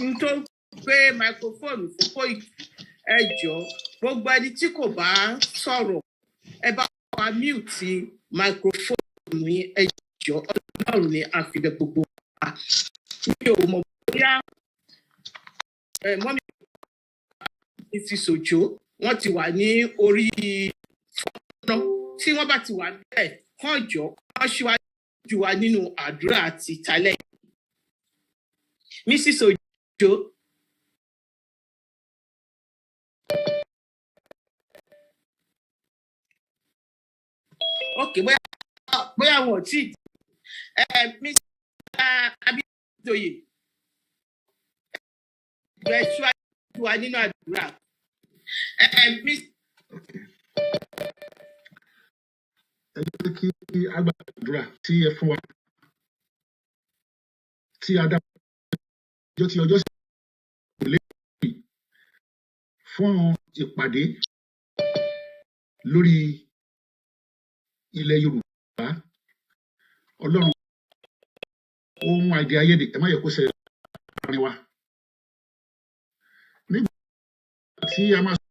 n tó gbé microphone fún Koiki ẹ jọ̀ọ́ gbogbo ẹni tí kò bá sọ̀rọ̀ ẹ bá wa mute microphone ní ẹ jọ̀ọ́ Ọlọ́run ní àfihàn gbogbo wa mi ò mọ̀ bóyá mọ́mí ti Sòjó wọ́n ti wà ní orí fọ́nà tí wọ́n bá ti wà bẹ́ẹ̀ kàn jọ wọ́n ṣíwájú wa nínú àdúrà àti ìtàlẹ̀ Mrs. Sòjó. Okay, bóyá wọn ò tí Mr. Abidoye ẹ ṣíwájú wa nínú àdúrà. Ẹ jẹ́ kí a gbàdúrà tí ẹ fún wa tí a dá ọjọ́ sí lẹ́yìn fún ìpàdé lórí ilẹ̀ Yorùbá. Ọlọ́run ohun àìdí ayédè ẹ má yẹ kó ṣẹlẹ̀ láàrin wa. Nígbà tí a máa sọ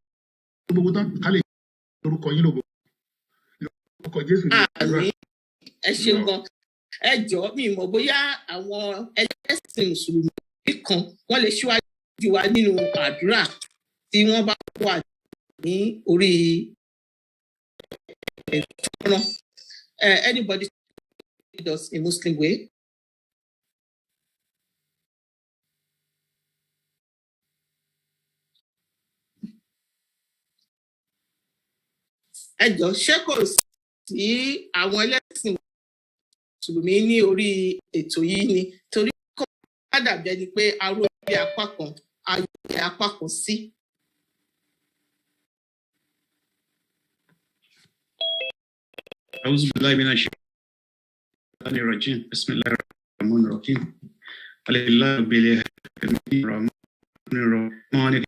gbogbo tán ká lè lórúkọ yín lógo lórúkọ Jésù ní àdúrà. Ẹ ṣeun gan. Ẹ jọ̀ọ́ mi mọ̀ bóyá àwọn ẹlẹ́sìn Mùsùlùmí kan wọ́n lè ṣíwájú wa nínú àdúrà tí wọ́n bá wà ní orí fọ́nrán. Anybody does a Muslim way? Ẹ jọ̀ọ́ ṣé kò sí àwọn ẹlẹ́sìn Mùsùlùmí ní orí ètò yìí ni torí kò bá dàbí ẹni pé aró bí apá kan ayé apá kan sí. أعوذ بالله من الشيطان الرجيم بسم الله الرحمن الرحيم لله رب العالمين الرحمن الرحيم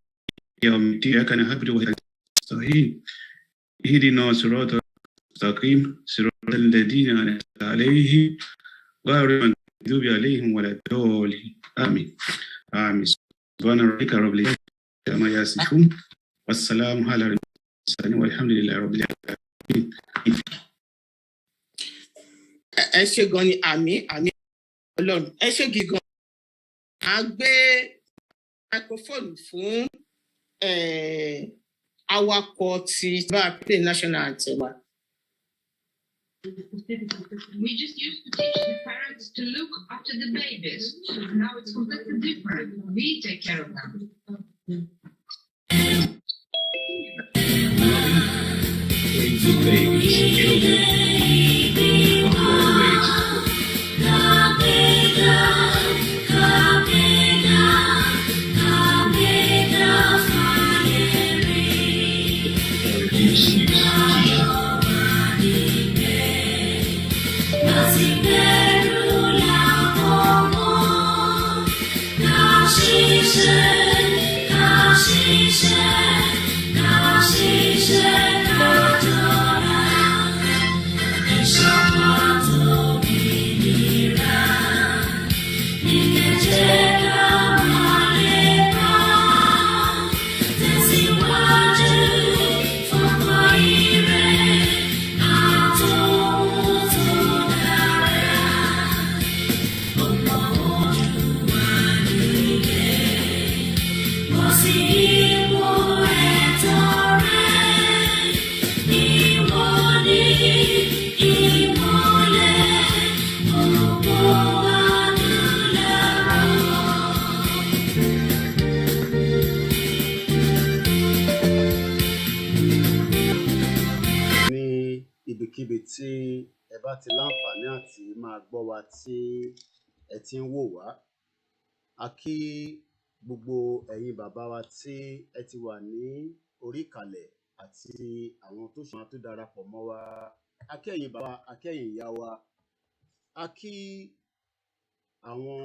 يوم الدين إياك نعبد وإياك نستعين اهدنا الصراط المستقيم صراط الذين أنعمت عليهم غير المغضوب عليهم ولا الضالين آمين آمين سبحان ربك رب العزة عما يصفون والسلام على المرسلين والحمد لله رب العالمين. Ẹ ṣé gan ni àmì Ọlọ́run ẹ ṣé gígan a gbé microphone fún awakọ̀ tí bá play national anthem wa. We just used to teach the parents to look after the babies. Now it's completely different. We take care of them. Ibikíbi tí ẹ bá ti láǹfààní àti máa gbọ́ wa tí ẹ ti ń wò wá, a kí gbogbo ẹ̀yin bàbá wa tí ẹ ti wà ní orí ìkàlẹ̀ àti àwọn tó ṣe máa tó darapọ̀ mọ́ wa, a kí ẹ̀yin bàbá, a kí ẹ̀yin ìyá wa, a kí àwọn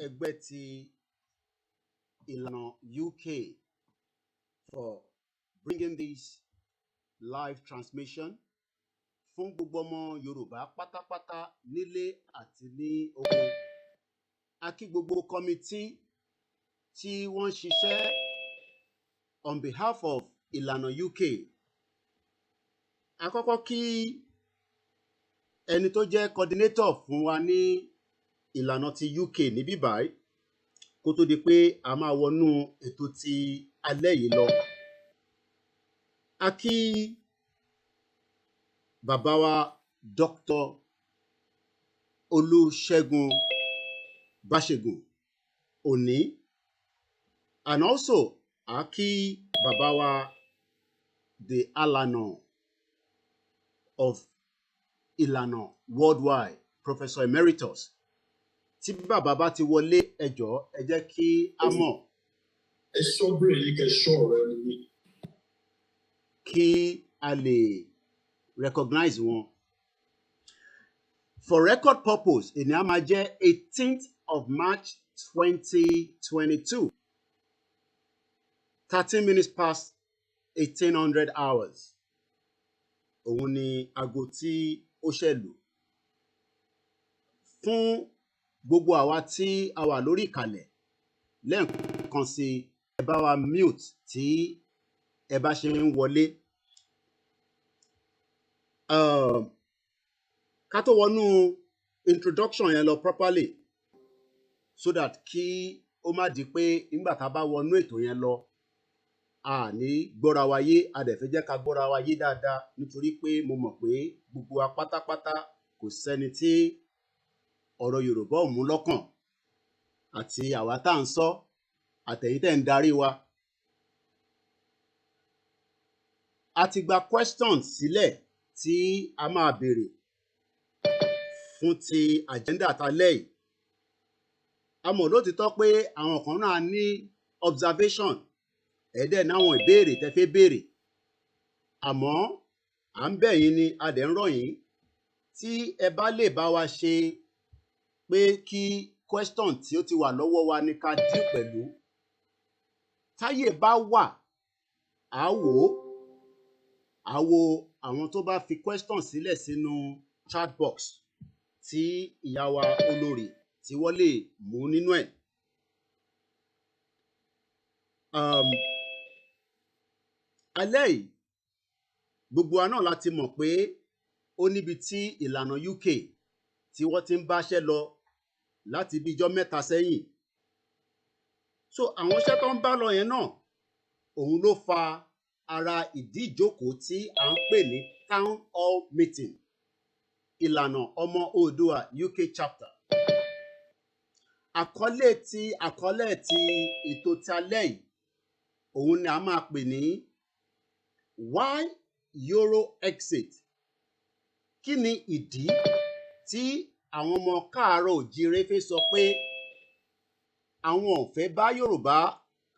ẹgbẹ́ ti ìlànà UK for bringing this live transmission fún gbogbo ọmọ Yorùbá pátápátá nílé àti ní oko. A kí gbogbo kọmitì tí wọ́n ń ṣiṣẹ́ on behalf of ìlànà UK. Àkọ́kọ́ kí ẹni tó jẹ́ coordinator fún wa ní ìlànà ti UK níbí báyìí kó tó di pé a máa wọnú ètò ti alẹ́ yìí lọ. A kí bàbá wa Dr. Olúṣẹ́gun Báṣẹ̀gùn Òní, and also a kí bàbá wa the Alana of Ìlànà worldwide, Professor Emeritus. Tí bàbá bá ti wọlé ẹ jọ̀ọ́ ẹ jẹ́ kí a mọ̀. Ẹ sọ́bìrì yìí kẹ́ sọ̀rọ̀ ẹni mi. Kí a lè recognize wọn. For record purpose, èní á máa jẹ́ 18th of March 2022, 13 minutes past 1800 hours. Òun ni aago tí ó ṣẹ̀lù. Fún gbogbo àwa tí a wà lórí ìkàlẹ̀, lẹ́ẹ̀kan sí ẹ bá wa mute tí ẹ bá ṣe ń wọlé. Ká tó wọnú introduction yẹn lọ properly, so that kí ó má di pé nígbà tá a bá wọnú ètò yẹn lọ a ní gbọ́ra wa yé, a dẹ̀ fẹ́ jẹ́ ká gbọ́ra wa yé dáadáa, nítorí pé mo mọ̀ pé gbogbo wa pátápátá kò sẹ́ni tí ọ̀rọ̀ Yorùbá ò mú lọ́kàn, àti àwa tá à ń sọ àtẹ̀yin tẹ́ ń darí wa. A ti gba questions sílẹ̀ tí a máa béèrè fún ti agenda talẹ́ yìí. A mọ̀ lótìtọ́ pé àwọn kan náà ní observation, ẹ̀ẹ́dẹ̀ náwọn ìbéèrè tẹ́ fẹ́ béèrè, àmọ́ à ń bẹ̀ yín ni, a dẹ̀ ń rọ̀ yín tí ẹ bá lè bá wa ṣe pé kí question tí ó ti wà lọ́wọ́ wa ní ká deal pẹ̀lú. Táyè bá wà á wò àwọn tó bá fi question sílẹ̀ sínú chat box tí ìyá wa olórí tí wọ́n lè mú nínú ẹ̀. Alẹ́ yìí gbogbo wa náà láti mọ̀ pé ó níbi tí ìlànà UK tí wọ́n ti ń báṣẹ́ lọ láti bí ijọ́ mẹ́ta sẹ́yìn. So àwọn iṣẹ́ tó ń bá lọ yẹn náà, òun ló fa ara ìdí ìjókòó tí à ń pè ní town hall meeting ìlànà ọmọ Oòduà UK chapter. Àkọlé ti ètò tí alẹ́ yìí, òun ni a máa pè ní why Euro exit. Kí ni ìdí tí àwọn ọmọ káàárọ̀ òjíire fẹ́ sọ pé àwọn ò fẹ́ bá Yorùbá,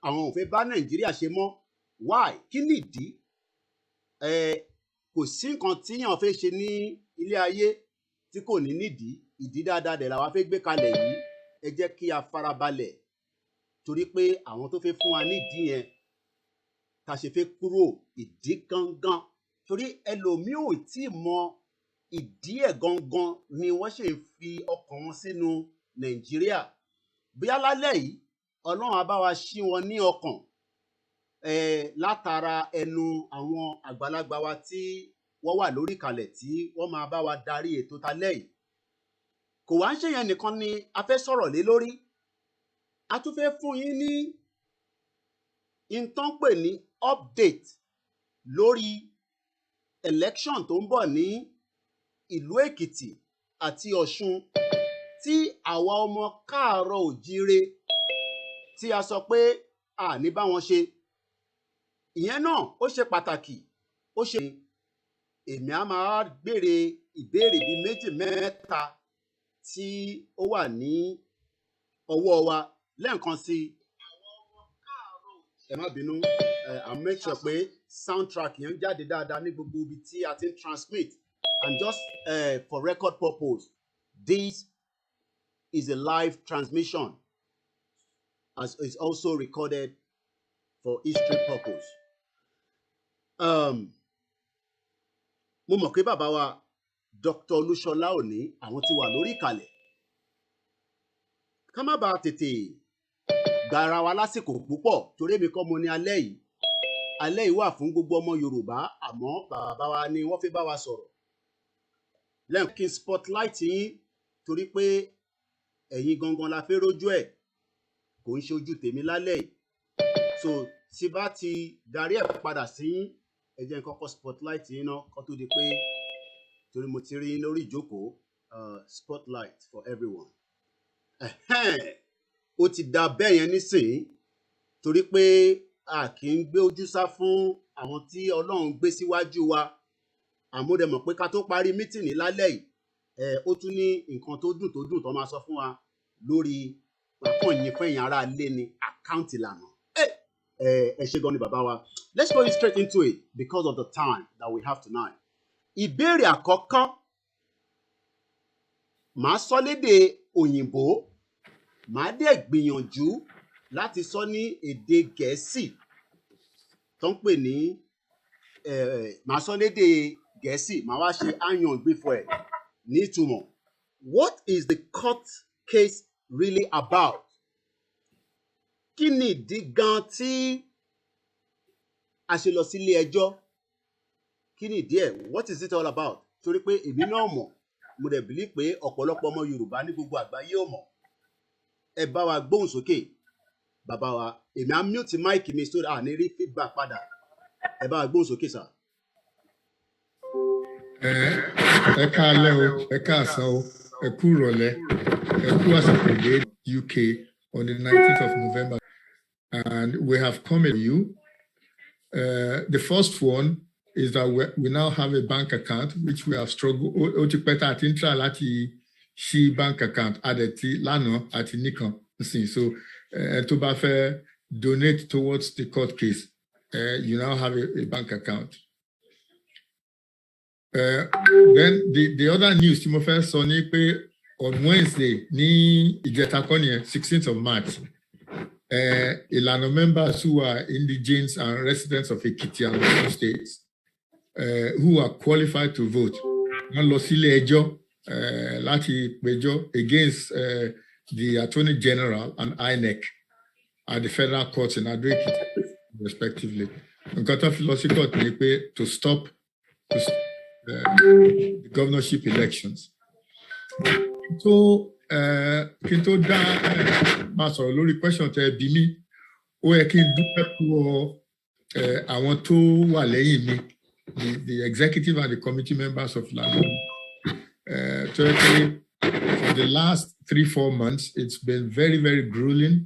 àwọn ò fẹ́ bá Nàìjíríà ṣe mọ́? Why? Kí ni ìdí? Kò sí nǹkan tí èèyàn fẹ́ ṣe ní ilé ayé tí kò ní nídìí. Ìdí dáadáa dẹ̀ làwa fẹ́ gbé kalẹ̀ yìí. Ẹ jẹ́ kí a farabalẹ̀, torí pé àwọn tó fẹ́ fún wa nídìí yẹn ta ṣe fẹ́ kúrò ìdí gangan, torí ẹlòmíì ò tí mọ ìdí ẹ̀ gangan ni wọ́n ṣe fi ọkàn wọn sínú Nàìjíríà. Bí alálẹ̀ yìí Ọlọ́run á bá wa ṣí wọn ní ọkàn látara ẹnu àwọn àgbàlagbà wa tí wọ́n wà lórí ìkàlẹ̀ tí wọ́n máa bá wa darí ètò talẹ́ yìí. Kò wá ń ṣe yẹn nìkan ni a fẹ́ sọ̀rọ̀ lé lórí. A tún fẹ́ fún yín ní ìtàn pè ní update lórí election tó ń bọ̀ ní ìlú Èkìtì àti Ọ̀ṣun tí àwa ọmọ káàárọ̀ òjíire tí a sọ pé a ní bá wọn ṣe. Ìyẹn náà ó ṣe pàtàkì. Ó ṣe èmi á máa béèrè ìbéèrè bíi méjì mẹ́ta tí ó wà ní ọwọ́ wa lẹ́ẹ̀kan sí. Ẹ má bínú, I make sure pé soundtrack yẹn jáde dáadáa ní gbogbo ibi tí a ti ń transmit. And just for record purpose, this is a live transmission, as is also recorded for history purpose. Mo mọ̀ pé bàbá wa Dr. Olúṣọlá Òní àwọn ti wà lórí ìkàlẹ̀. Ká má bàa tètè gbára wa lásìkò púpọ̀ torí èmi kọ́ mo ní alẹ́ yìí wà fún gbogbo ọmọ Yorùbá àmọ́ bàbá wa ni wọ́n fi bá wa sọ̀rọ̀ lẹ́yìn kí n spotlight yín torí pé ẹ̀yin gangan la fẹ́ rójú ẹ̀ kò ń ṣe ojú tèmi lálẹ́ yìí so tí bá ti darí ẹ̀ padà sí ẹ jẹ́ n kọ́kọ́ spotlight yín náà kó tó di pé torí mo ti rí yín lórí ìjókòó spotlight for everyone ó ti da bẹ́ẹ̀ yẹn nísìnyí torí pé a kì í gbé ojú sá fún àwọn tí Ọlọ́run gbé síwájú wa àmúdẹ̀mọ̀ pé ká tó parí mítìnì lálẹ́ yìí ó tún ní nǹkan tó dùn tó máa sọ fún wa lórí àkànyìn fún ẹ̀yin ará ilé ní àkáǹtì ìlànà ẹ ṣé gan ni bàbá wa. Let's go straight into it because of the time that we have tonight. Ìbéèrè àkọ́kọ́ màá sọ lédè òyìnbó màá dẹ̀ gbìyànjú láti sọ ní èdè Gẹ̀ẹ́sì tó ń pè ní màá sọ lédè Gẹ̀ẹ́sì màá wá ṣe áyàn ìgbìfọ̀ ẹ̀ ní ìtumọ̀. What is the court case really about? Kí ni ìdí gan tí a ṣe lọ sílé ẹjọ́? Kí ni ìdí ẹ̀? What is it all about? Torí pé èmi náà mọ̀ mo dẹ̀ believe pé ọ̀pọ̀lọpọ̀ ọmọ Yorùbá ní gbogbo àgbáyé ò mọ̀. Ẹ bá wa gbóhùn sókè bàbá wa èmi á mute mic mi so à ní rí feedback padà ẹ bá wa gbóhùn sókè sà. Ẹ káalẹ́ o, ẹ káàsán o, ẹ kú ìrọ̀lẹ́, ẹ kú àsìkò dé UK on the 19th of November, and we have come to you. The first one is that we now have a bank account which we have struggled. Ó ti pẹ́ tá a ti ń try láti ṣí bank account adẹ̀tí lánàá àti nìkan nsìn so tó bá fẹ́ donate towards the court case you now have a bank account. Then the other news tí mo fẹ́ sọ ni pé on Wednesday ní ìjẹta kọ́ nìyẹn 16th of March ìlànà members who are indigenes and residents of Ekiti and Osun states who are qualified to vote wọ́n lọ sílé ẹjọ́ láti péjọ against the Attorney General and INEC at the federal courts in Ado Ekiti respectively. Nǹkan tó fi lọ sí court ni pé to stop the governorship elections. So kí n tó dá máa sọ̀rọ̀ lórí question tẹ́ bí mi ó yẹ kí n dúpẹ́ lọ́wọ́ àwọn tó wà lẹ́yìn mi the executive and the committee members of LANO. So for the last 3-4 months it's been very, very grueling.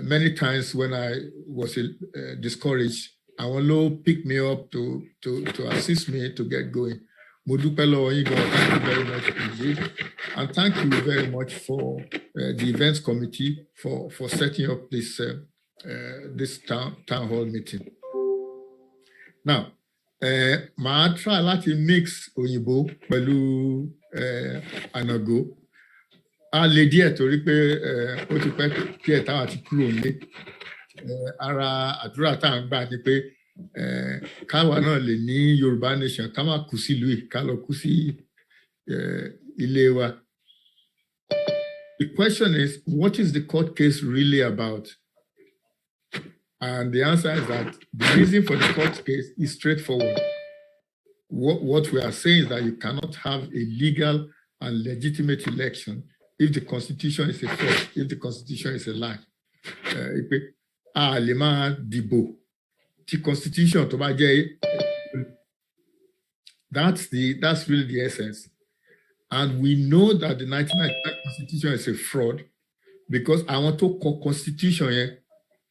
Many times when I was discouraged, àwọn ló pick me up to assist me to get going. Mo dúpẹ́ lọ́wọ́ yín gan, thank you very much indeed, and thank you very much for the events committee for setting up this town hall meeting. Now, màá try láti mix òyìnbó pẹ̀lú ànàgó. A lè díẹ̀ torí pé ó ti pẹ́ díẹ̀ táwa ti kúrò nílé. Ara àdúrà tá à ń gbà ni pé káwa náà lè ní Yorùbá nation ká má kú sílùú yìí ká lọ kú sí ilé wa. The question is, what is the court case really about? And the answer is that the reason for the court case is straightforward. What we are saying is that you cannot have a legal and legitimate election if the constitution is a fraud, if the constitution is a lie. Lè máa dìbò tí constitution tó bá jẹ́ that's really the essence. And we know that the 1995 constitution is a fraud because àwọn tó kọ constitution yẹn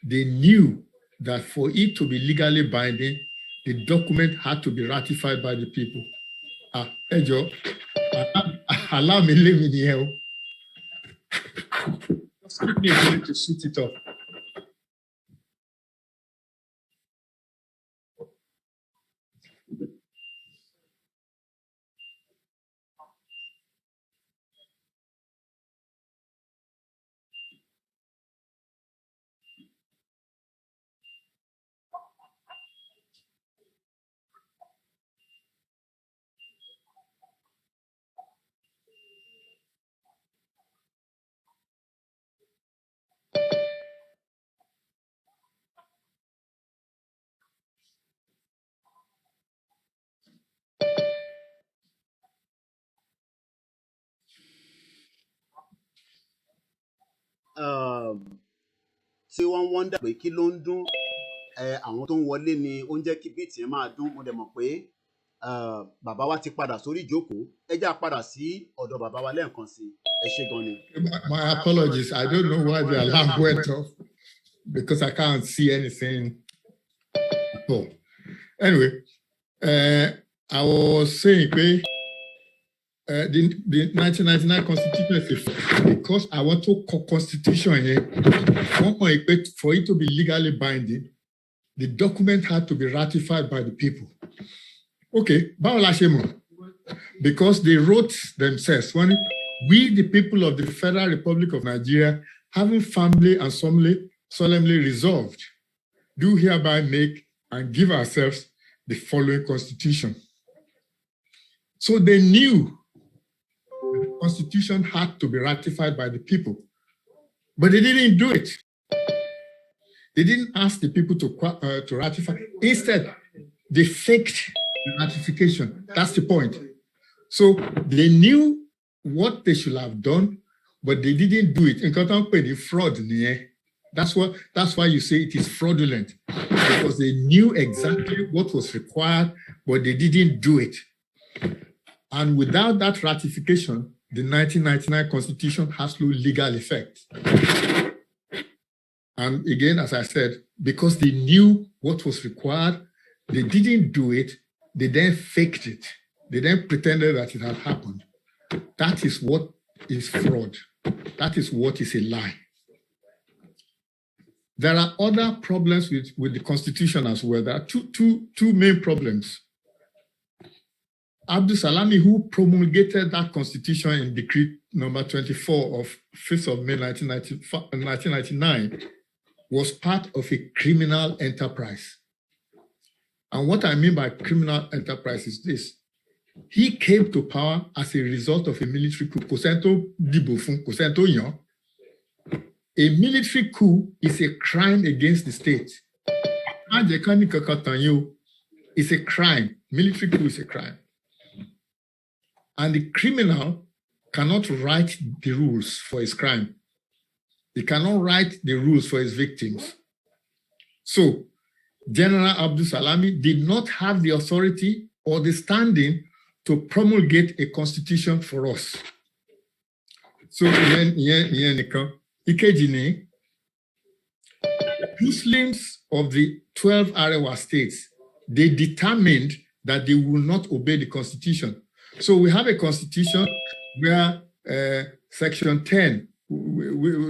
they knew that for it to be legally binding, the document had to be ratified by the people. Ẹ jọ̀ọ́, allow me leave me here. Just give me a minute to shoot it off. tí wọ́n wonder pé kí ló ń dún àwọn tó ń wọlé ni ó ń jẹ́ kí bíìtì yẹn máa dún. Mo dẹ̀ mọ̀ pé bàbá wa ti padà sórí ìjókòó. Ẹ jẹ́ á padà sí ọ̀dọ̀ bàbá wa lẹ́ẹ̀kan sí i. Ẹ ṣé gan ni. My apologies. I don't know why the alarm went off because I can't see anything. Oh. Anyway, I was saying the 1999 Constitution is because I want to constitution here. For it to be legally binding, the document had to be ratified by the people. Okay, because they wrote themselves, we, the people of the Federal Republic of Nigeria, having firmly and solemnly resolved, do hereby make and give ourselves the following constitution. So they knew the constitution had to be ratified by the people, but they didn't do it. They didn't ask the people to ratify. Instead, they faked the ratification. That's the point. So they knew what they should have done, but they didn't do it. In the fraud, that's why you say it is fraudulent, because they knew exactly what was required, but they didn't do it. And without that ratification, the 1999 Constitution has no legal effect. And again, as I said, because they knew what was required, they didn't do it, they then faked it. They then pretended that it had happened. That is what is fraud. That is what is a lie. There are other problems with the Constitution as well. There are two main problems. Abdul Salami, who promulgated that Constitution in Decree number 24 of 5th of May 1999, was part of a criminal enterprise. And what I mean by criminal enterprise is this. He came to power as a result of a military coup. A military coup is a crime against the state. It's a crime. Military coup is a crime. And the criminal cannot write the rules for his crime. He cannot write the rules for his victims. So, General Abdul Salami did not have the authority or the standing to promulgate a constitution for us. So, Muslims of the 12 Arewa states, they determined that they will not obey the constitution. So we have a constitution where section 10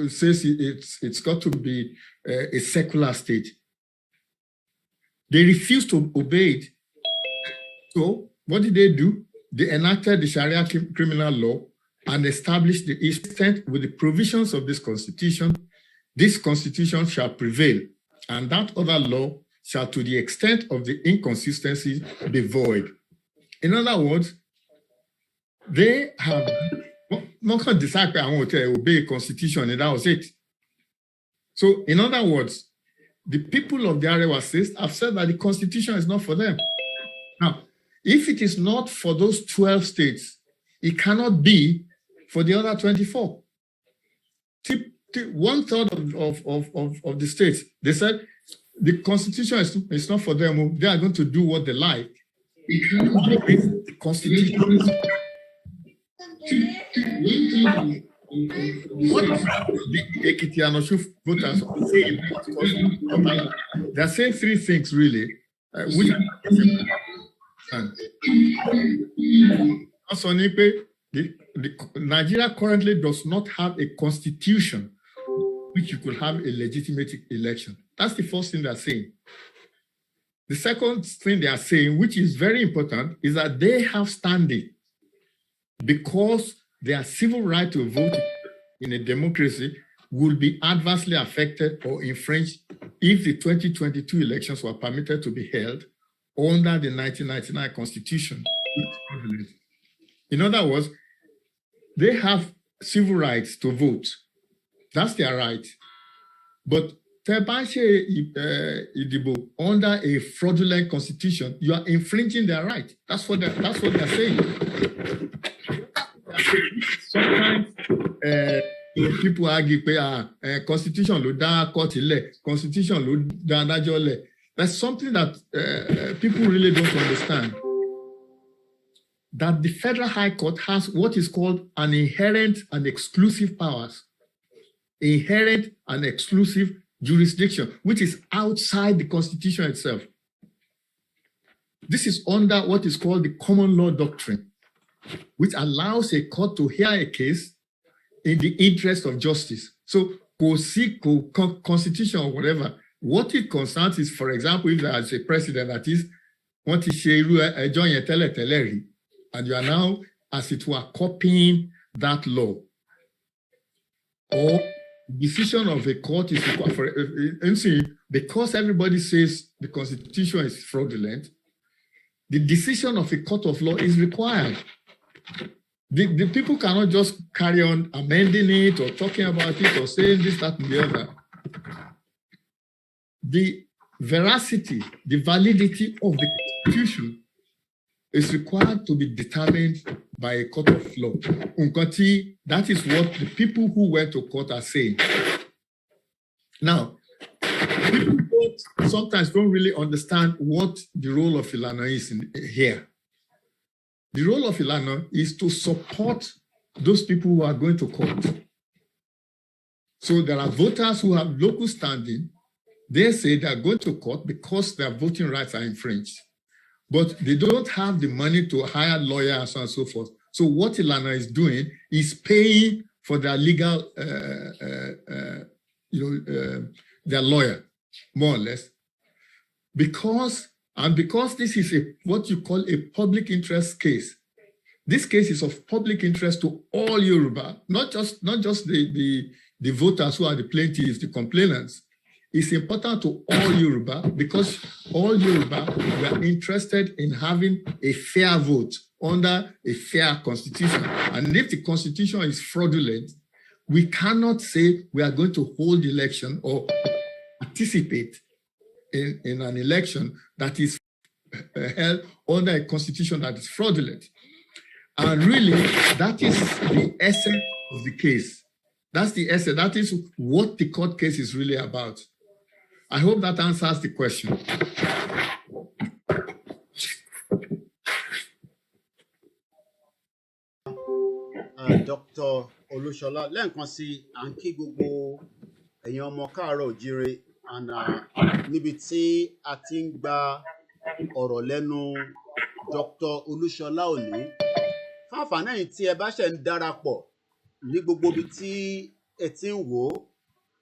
says it's got to be a secular state. They refused to obey it. So what did they do? They enacted the Sharia criminal law and established the extent with the provisions of this constitution shall prevail, and that other law shall, to the extent of the inconsistency, be void. In other words, they have not going to decide I want to obey a constitution, and that was it. So, in other words, the people of the Arewa states have said that the constitution is not for them. Now, if it is not for those 12 states, it cannot be for the other 24. 1/3 of the states, they said the constitution is not for them. They are going to do what they like. It cannot be the constitution. What the Ekitianosu voters say? They're saying three things really. Nigeria currently does not have a constitution which you could have a legitimate election. That's the first thing they're saying. The second thing they are saying, which is very important, is that they have standing because their civil right to vote in a democracy will be adversely affected or infringed if the 2022 elections were permitted to be held under the 1999 Constitution. In other words, they have civil rights to vote. That's their right. But under a fraudulent constitution, you are infringing their right. That's what they're saying. Sometimes people argue constitution ló dá court lẹ̀, constitution ló dá adájọ́ lẹ̀. That's something that people really don't understand. That the Federal High Court has what is called an inherent and exclusive powers. Inherent and exclusive jurisdiction, which is outside the Constitution itself. This is under what is called the common law doctrine, which allows a court to hear a case in the interest of justice. So, constitution or whatever, what it concerns is, for example, if there is a precedent that is, what is and you are now, as it were, copying that law, or decision of a court is required for, because everybody says the Constitution is fraudulent, the decision of a court of law is required. The people cannot just carry on amending it or talking about it or saying this, that, and the other. The veracity, the validity of the Constitution is required to be determined by a court of law. That is what the people who went to court are saying. Now, people sometimes don't really understand what the role of Ilana is here. The role of Ilana is to support those people who are going to court. So there are voters who have local standing. They say they are going to court because their voting rights are infringed. But they don't have the money to hire lawyers and so on and so forth. So what Ilana is doing is paying for their legal, their lawyer, more or less. Because this is what you call a public interest case. This case is of public interest to all Yoruba, not just the voters who are the plaintiffs, the complainants. It's important to all Yoruba because all Yoruba were interested in having a fair vote under a fair constitution. And if the constitution is fraudulent, we cannot say we are going to hold the election or participate in an election that is held under a constitution that is fraudulent. And really, that is the essence of the case. That's the essence. That is what the court case is really about. I hope that answers the question. Dr. Olushola, lẹ́ẹ̀kan sí à ń kí gbogbo ẹ̀yin ọmọ káàárọ̀ òjíire níbi tí a ti ń gba ọ̀rọ̀ lẹ́nu Dr. Olushola òní. Fún àǹfààní ẹ̀yin tí ẹ bá ṣe ń darapọ̀ ní gbogbo ibi tí ẹ ti ń wò ó,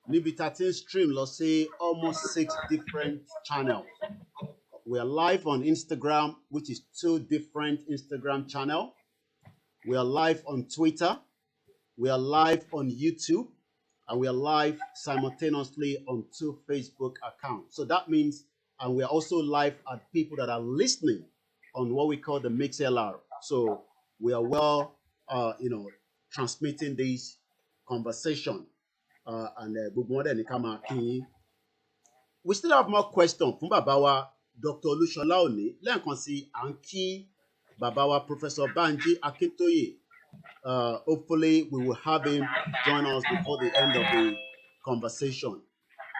níbi tá a ti ń stream lọ sí almost 6 different channels. We are live on Instagram, which is 2 different Instagram channels. We are live on Twitter. We are live on YouTube. And we are live simultaneously on 2 Facebook accounts. So that means, and we are also live at people that are listening on what we call the MixLR. So we are well, transmitting this conversation. We still have more questions from Babawa Dr. Olushola Oni. Lẹ́ẹ̀kan sí à ń kí Babawa Professor Banji Akintoye. Hopefully we will have him join us before the end of the conversation.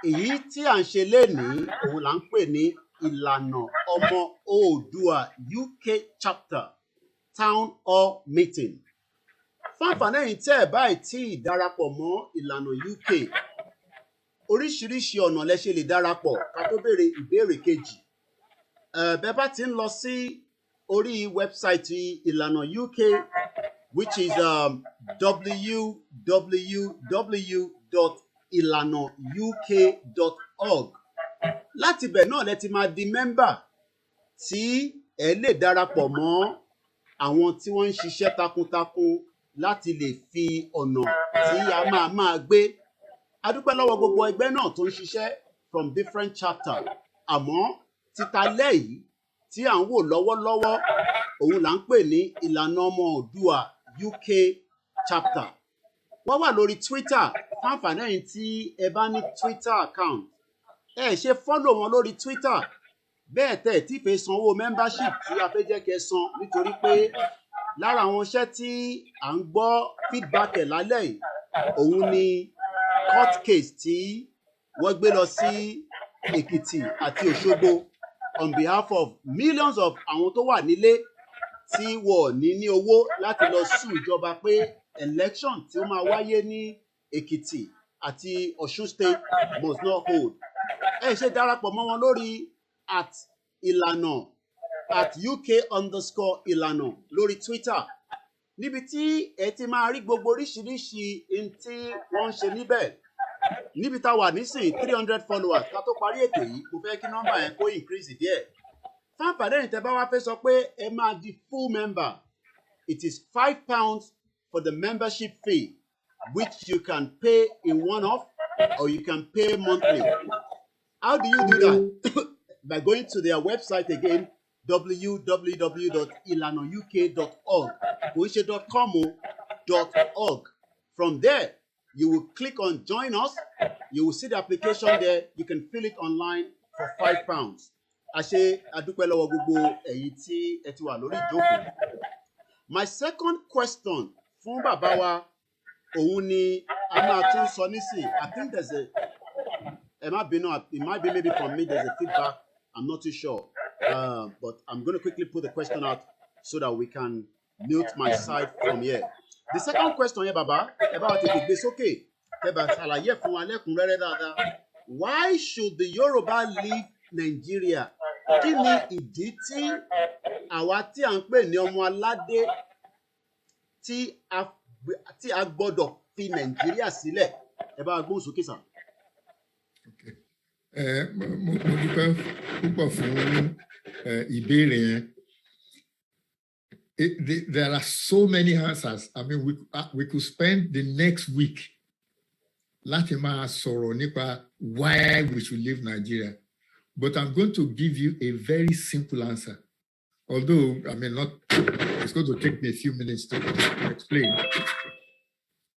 Èyí tí à ń ṣe lénìí òun là ń pè ní ìlànà ọmọ Oòduà UK chapter town hall meeting. Fún àǹfààní ẹ̀yin tí ẹ báyìí tí ìdarapọ̀ mọ́ ìlànà UK, oríṣiríṣi ọ̀nà lẹ ṣe lè darapọ̀ ká tó béèrè ìbéèrè kejì. Bẹ́ẹ̀ bá ti ń lọ sí orí wẹ́bsáìtì ìlànà UK, which is www.ilanauk.org. Láti bẹ̀ náà lẹ ti máa di mẹ́mbà tí ẹ lè darapọ̀ mọ́ àwọn tí wọ́n ń ṣiṣẹ́ takuntakun láti lè fi ọ̀nà tí a máa gbé. A dúpẹ́ lọ́wọ́ gbogbo ẹgbẹ́ náà tó ń ṣiṣẹ́ from different chapters. Àmọ́ títa lẹ́yìn tí à ń wò lọ́wọ́lọ́wọ́ òun là ń pè ní ìlànà ọmọ Oòduà UK chapter. Wọ́n wà lórí Twitter. Fún àǹfààní ẹ̀yin tí ẹ bá ní Twitter account, ẹ ṣe follow wọn lórí Twitter. Bẹ́ẹ̀ tẹ̀ tí fẹ́ sanwó membership tí a fẹ́ jẹ́ kẹ́ san nítorí pé lára àwọn iṣẹ́ tí à ń gbọ́ feedback ẹ̀ lálẹ́ yìí òun ni court case tí wọ́n gbé lọ sí Èkìtì àti Òṣogbo on behalf of millions of àwọn tó wà nílé tí wọ́n ní owó láti lọ sùn ìjọba pé election tí ó máa wáyé ní Èkìtì àti Ọ̀ṣun state must not hold. Ẹ ṣe darapọ̀ mọ́ wọn lórí @ìlànà @UK_ìlànà lórí Twitter níbi tí ẹ ti máa rí gbogbo oríṣiríṣi ohun tí wọ́n ń ṣe níbẹ̀. Níbi tá a wà nísìnyí 300 followers ká tó parí ètò yìí mo fẹ́ kí nọ́mbà yẹn kó increase díẹ̀. Fáńpàdé ìtẹ́ bá wá fẹ́ sọ pé ẹ máa di full member. It is £5 for the membership fee, which you can pay in one-off or you can pay monthly. How do you do that? By going to their website again, www.ilanauk.org. .com. From there, you will click on join us. You will see the application there. You can fill it online for £5. Àṣẹ àdúpẹ́ lọ́wọ́ gbogbo ẹ̀yin tí ẹ ti wà lórí ìjókòó. My second question fún bàbá wa òun ni a máa tún sọ nísìn. I think there's a it might be maybe from me there's a feedback. I'm not too sure. But I'm going to quickly put the question out so that we can mute my side from here. The second question here, Baba, about the big okay. Why should the Yoruba leave Nigeria? Kí ni ìdí tí àwa tí à ń pè ní ọmọ aládé tí a gbọ́dọ̀ fi Nàìjíríà sílẹ̀? Ẹ bá gbóhùn sókè sà. Mo dúpẹ́ púpọ̀ fún ìbéèrè yẹn. There are so many answers. I mean, we could spend the next week láti máa sọ̀rọ̀ nípa why we should leave Nigeria. But I'm going to give you a very simple answer. Although, I mean, it's going to take me a few minutes to explain.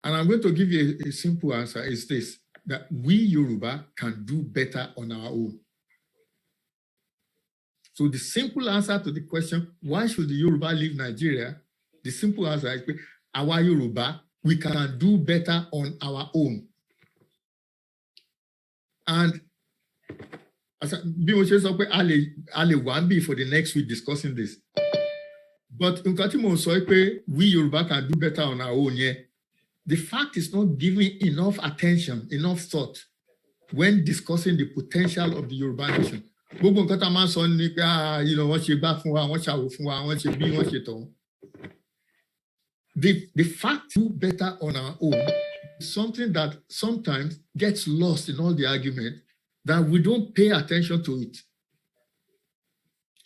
And I'm going to give you a simple answer. Is this, that we Yoruba can do better on our own. So the simple answer to the question, why should the Yoruba leave Nigeria? The simple answer is, our Yoruba, we can do better on our own. And bí mo ṣe sọ pé a lè wá bí for the next week discussing this. But nǹkan tí mo sọ pé we Yoruba can do better on our own yẹn, the fact is not giving enough attention, enough thought when discussing the potential of the Yoruba nation. Gbogbo nǹkan tá a máa ń sọ ni pé wọ́n ṣe gbá fún wa, wọ́n ṣàwò fún wa, wọ́n ṣe bí wọ́n ṣe tọ̀. The fact to do better on our own is something that sometimes gets lost in all the argument, that we don't pay attention to it.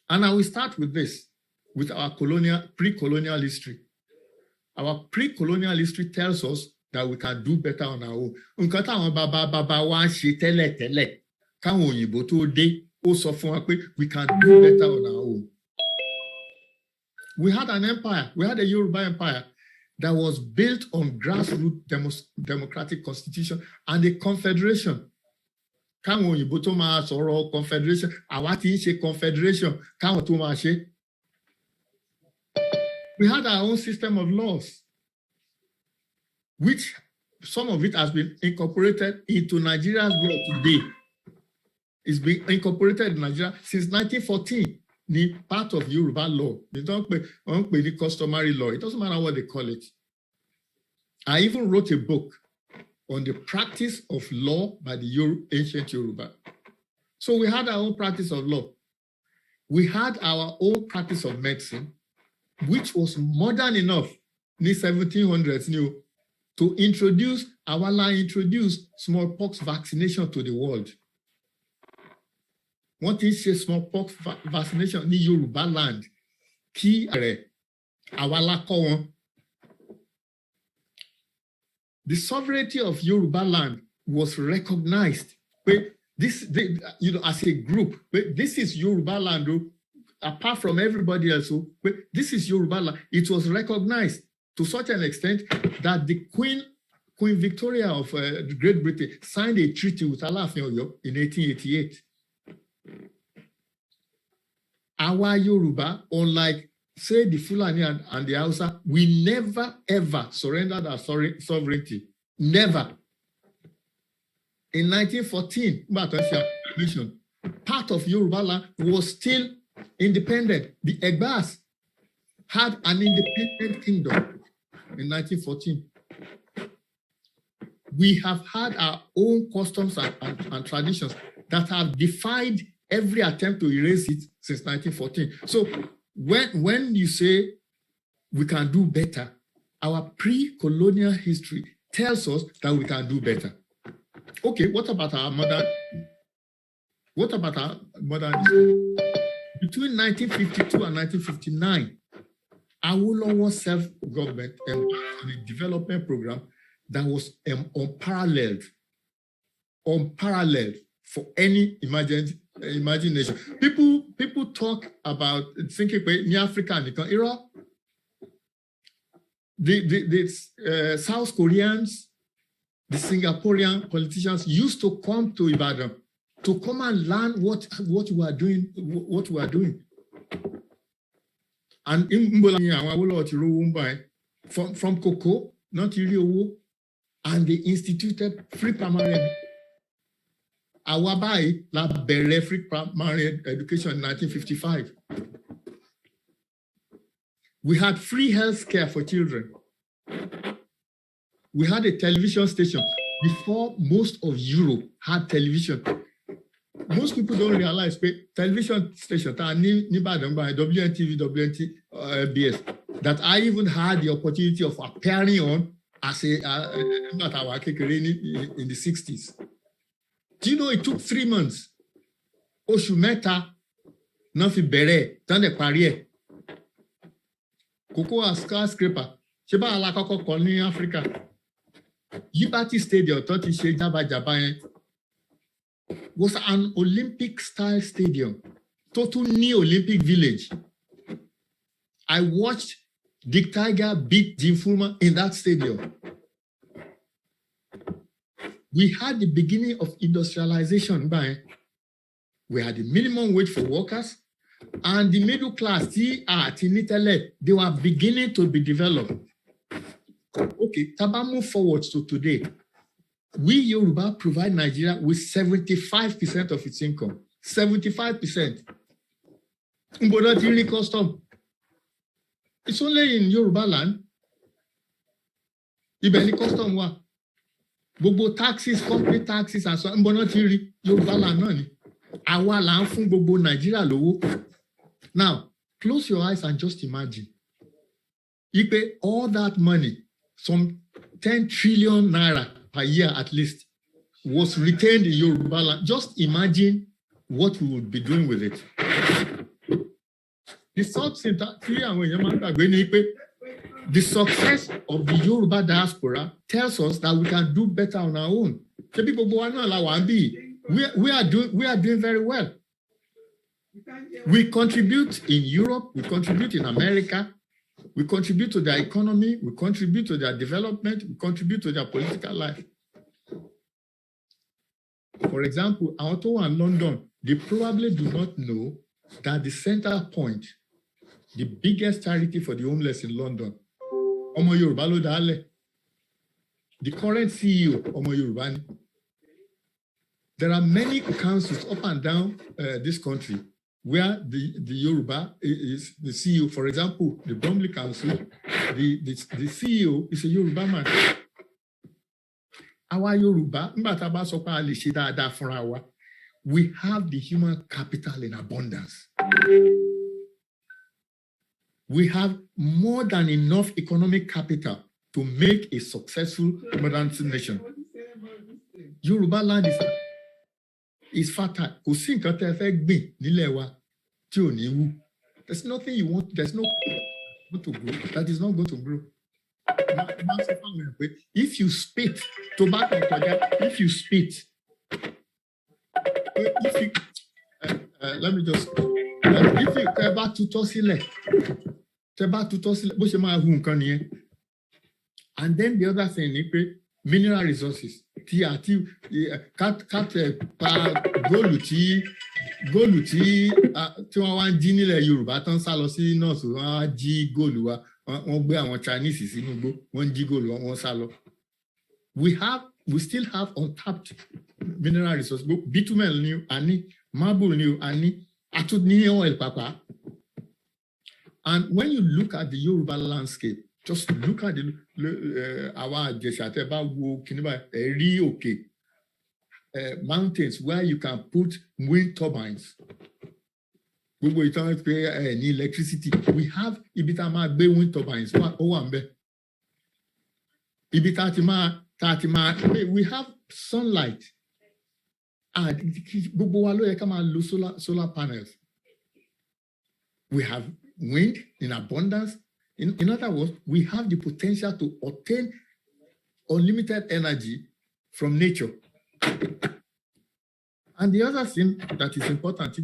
And I will start with this, with our pre-colonial history. Our pre-colonial history tells us that we can do better on our own. Nǹkan táwọn bàbá wa ṣe tẹ́lẹ̀ káwọn òyìnbó tó dé, ó sọ fún wa pé we can do better on our own. We had an empire, we had a Yoruba empire that was built on grassroots democratic constitution and a confederation. Káwọn òyìnbó tó máa sọ̀rọ̀ confederation, àwa tí ń ṣe confederation, káwọn tó máa ṣe. We had our own system of laws, which some of it has been incorporated into Nigeria's law today. It's been incorporated in Nigeria since 1914. The part of Yoruba law. They don't pay the customary law. It doesn't matter what they call it. I even wrote a book on the practice of law by the ancient Yoruba. So we had our own practice of law. We had our own practice of medicine, which was modern enough in the 1700s to introduce smallpox vaccination to the world. What is a smallpox vaccination in Yoruba land? Kí àwa kọ́ wọn. The sovereignty of Yoruba land was recognized. As a group, this is Yoruba land, apart from everybody else. This is Yoruba land. It was recognized to such an extent that the Queen Victoria of Great Britain signed a treaty with Aláàfin Ọ̀yọ́ in 1888. Our Yoruba, unlike, say, the Fulani and the Hausa, we never, ever surrendered our sovereignty Never. In 1914, part of Yoruba land was still independent. The Egbas had an independent kingdom in 1914. We have had our own customs and traditions that have defied every attempt to erase it since 1914. So when you say we can do better, our pre-colonial history tells us that we can do better. Okay, what about our modern history? Between 1952 and 1959, Awolowo self-government embarked on a development program that was unparalleled for any imagination. People talk about thinking in Africa, the South Koreans, the Singaporean politicians used to come to Ibadan to come and learn what we are doing. And from cocoa, not really, and they instituted free primary. Awabai la bere free primary education in 1955. We had free health care for children. We had a television station before most of Europe had television. Most people don't realize television station, WNTV, WNTBS, that I even had the opportunity of appearing on as in the 60s. Do you know it took 3 months? Oshumeta, Nafi Bere, Tande Parie. Cocoa skyscraper. Sheba Alakoko Colony Africa. Liberty Stadium, Totishe Jaba Japan, was an Olympic-style stadium, total neo-Olympic village. I watched Dick Tiger beat Jim Fulmer in that stadium. We had the beginning of industrialization. We had the minimum wage for workers, and the middle class, they were beginning to be developed. Okay, Taba move forward to today. We Yoruba provide Nigeria with 75% of its income. 75%. Custom. It's only in Yoruba land. Ibeni custom wa. Bobo taxes, company taxes, and so on. Yoruba land nani. Awa land fun bobo Nigeria lowo. Now, close your eyes and just imagine. You pay all that money, some 10 trillion naira per year at least, was retained in Yoruba land. Just imagine what we would be doing with it. The success of the Yoruba diaspora tells us that we can do better on our own. We are doing very well. We contribute in Europe, we contribute in America, we contribute to their economy, we contribute to their development, we contribute to their political life. For example, Ottawa and London, they probably do not know that the center point, the biggest charity for the homeless in London, OMOYELE, the current CEO, OMOYELE. There are many councils up and down this country where the Yoruba is the CEO. For example, the Bromley Council, the CEO is a Yoruba man. Our Yoruba, we have the human capital in abundance. We have more than enough economic capital to make a successful modern nation. Yoruba land is fertile. There's nothing you want, there's no going to grow that is not going to grow. If you spit, tobacco, if you spit, let me just, if you teba tutosile, and then the other thing, mineral resources, góòlù tí wọ́n wá ń jí nílẹ̀ Yorùbá tán sá lọ sí north, wọ́n wá jí góòlù wa, wọ́n gbé àwọn Chinese sínú igbó, wọ́n ń jí góòlù, wọ́n sá lọ. We still have untapped mineral resources. Bitumen new, ani, marble new, ani, atut ni oil papa. And when you look at the Yoruba landscape, just look at our mountains where you can put wind turbines. We don't pay any electricity. We have ibitama wind turbines. We have sunlight. And solar panels. We have wind in abundance. In other words, we have the potential to obtain unlimited energy from nature. And the other thing that is important,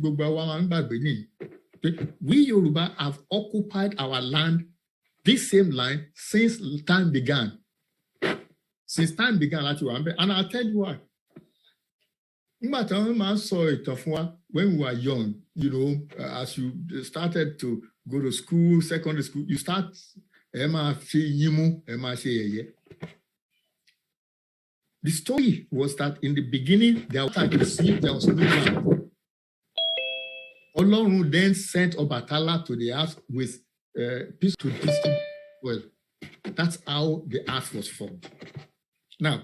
we Yoruba have occupied our land, this same land, since time began. Since time began, and I'll tell you why. When we were young, you know, as you started to go to school, secondary school, you start the story was that in the beginning, there was no land. Olorun then sent Obatala to the earth with peace to distant well. That's how the earth was formed. Now,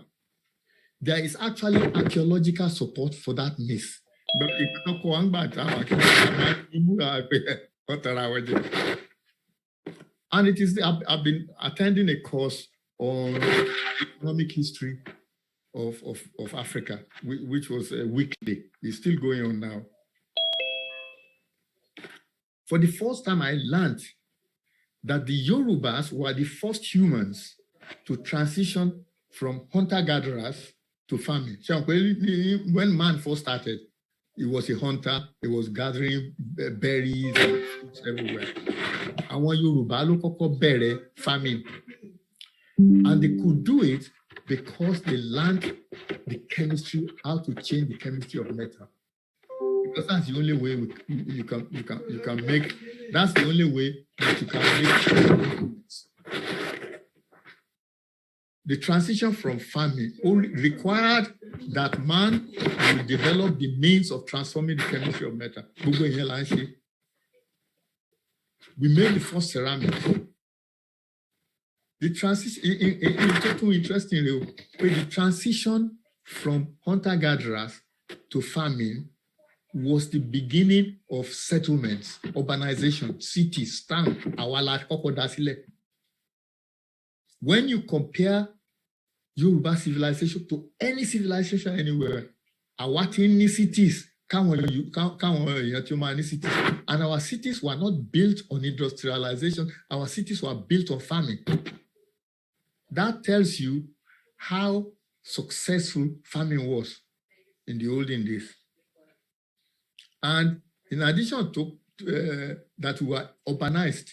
there is actually archaeological support for that myth. And it is, I've been attending a course on economic history of Africa, which was weekly. It's still going on now. For the first time, I learned that the Yorubas were the first humans to transition from hunter-gatherers to farming. So when man first started, he was a hunter, he was gathering berries and fruits everywhere. And when Yoruba look berry farming, and they could do it because they learned the chemistry, how to change the chemistry of metal. Because that's the only way you can make. That's the only way that you can make. The transition from farming required that man will develop the means of transforming the chemistry of metal. We made the first ceramic. The transition, it's interesting, the transition from hunter-gatherers to farming was the beginning of settlements, urbanization, cities, town, when you compare Yoruba civilization to any civilization anywhere, our cities, and our cities were not built on industrialization, our cities were built on farming. That tells you how successful farming was in the olden days. And in addition to that, we were urbanized.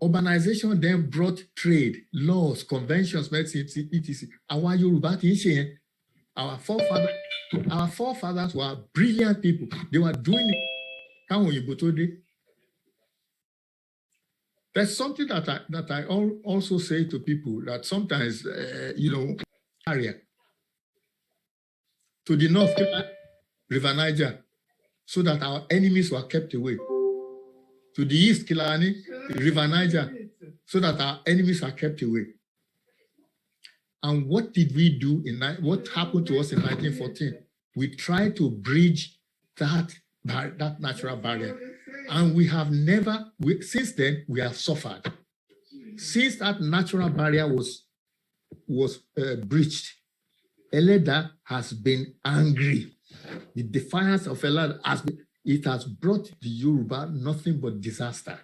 Urbanization then brought trade, laws, conventions, medicine, etc. Our Yoruba, our forefathers were brilliant people. They were doing it. There's something that I also say to people that sometimes, area to the north, River Niger, so that our enemies were kept away. To the east, Kilani, River Niger, so that our enemies are kept away. And what did we do what happened to us in 1914? We tried to bridge that natural barrier. And we have never, since then, we have suffered. Since that natural barrier was breached, Eleda has been angry. The defiance of Eleda has brought the Yoruba nothing but disaster.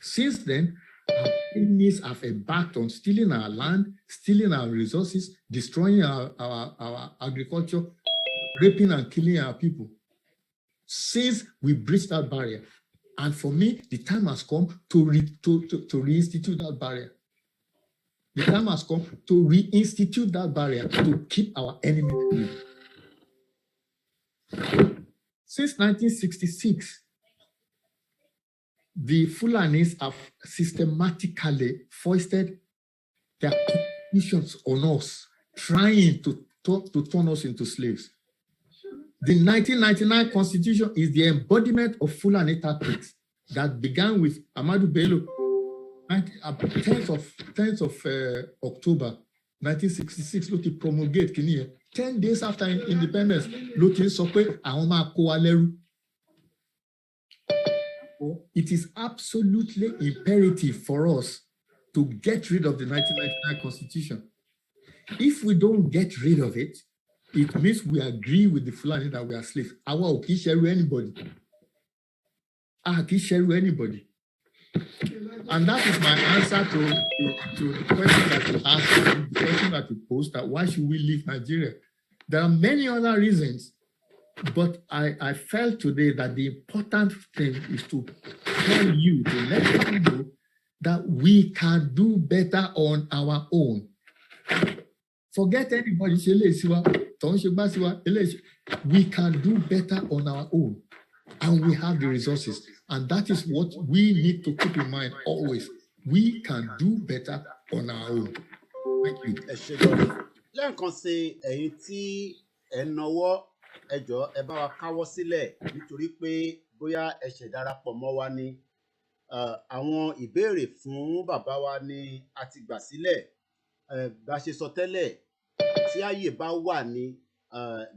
Since then, our enemies have embarked on stealing our land, stealing our resources, destroying our agriculture, raping and killing our people. Since we breached that barrier, and for me, the time has come to reinstitute that barrier. The time has come to reinstitute that barrier to keep our enemies free. Since 1966, the Fulanis have systematically foisted their missions on us, trying to turn us into slaves. The 1999 Constitution is the embodiment of Fulani tactics that began with Ahmadu Bello, 10th of October 1966, ló ti promulgate kìíní yẹn. 10 days after independence, ló ti sọ pé àwọn máa kó wa lẹ́rú. It is absolutely imperative for us to get rid of the 1999 Constitution. If we don't get rid of it, it means we agree with the Fulani that we are slaves. Àwa ò kì í ṣẹrú anybody. A kì í ṣẹrú anybody. And that is my answer to the question that you asked, the question that you posed, that why should we leave Nigeria? There are many other reasons, but I felt today that the important thing is to tell you, to let you know that we can do better on our own. Forget anybody. We can do better on our own, and we have the resources. And that is what we need to keep in mind always. We can do better on our own. Thank you. Lẹ́ẹ̀kan sí ẹ̀yin tí ẹ náwó ẹ jọ̀ọ́ ẹ bá wa káwọ́ sílẹ̀ nítorí pé bóyá ẹ ṣẹ̀ darapọ̀ mọ́ wa ni àwọn ìbéèrè fún bàbá wa ni a ti gbà sílẹ̀ bá ṣe sọ tẹ́lẹ̀ tí àyè bá wà ní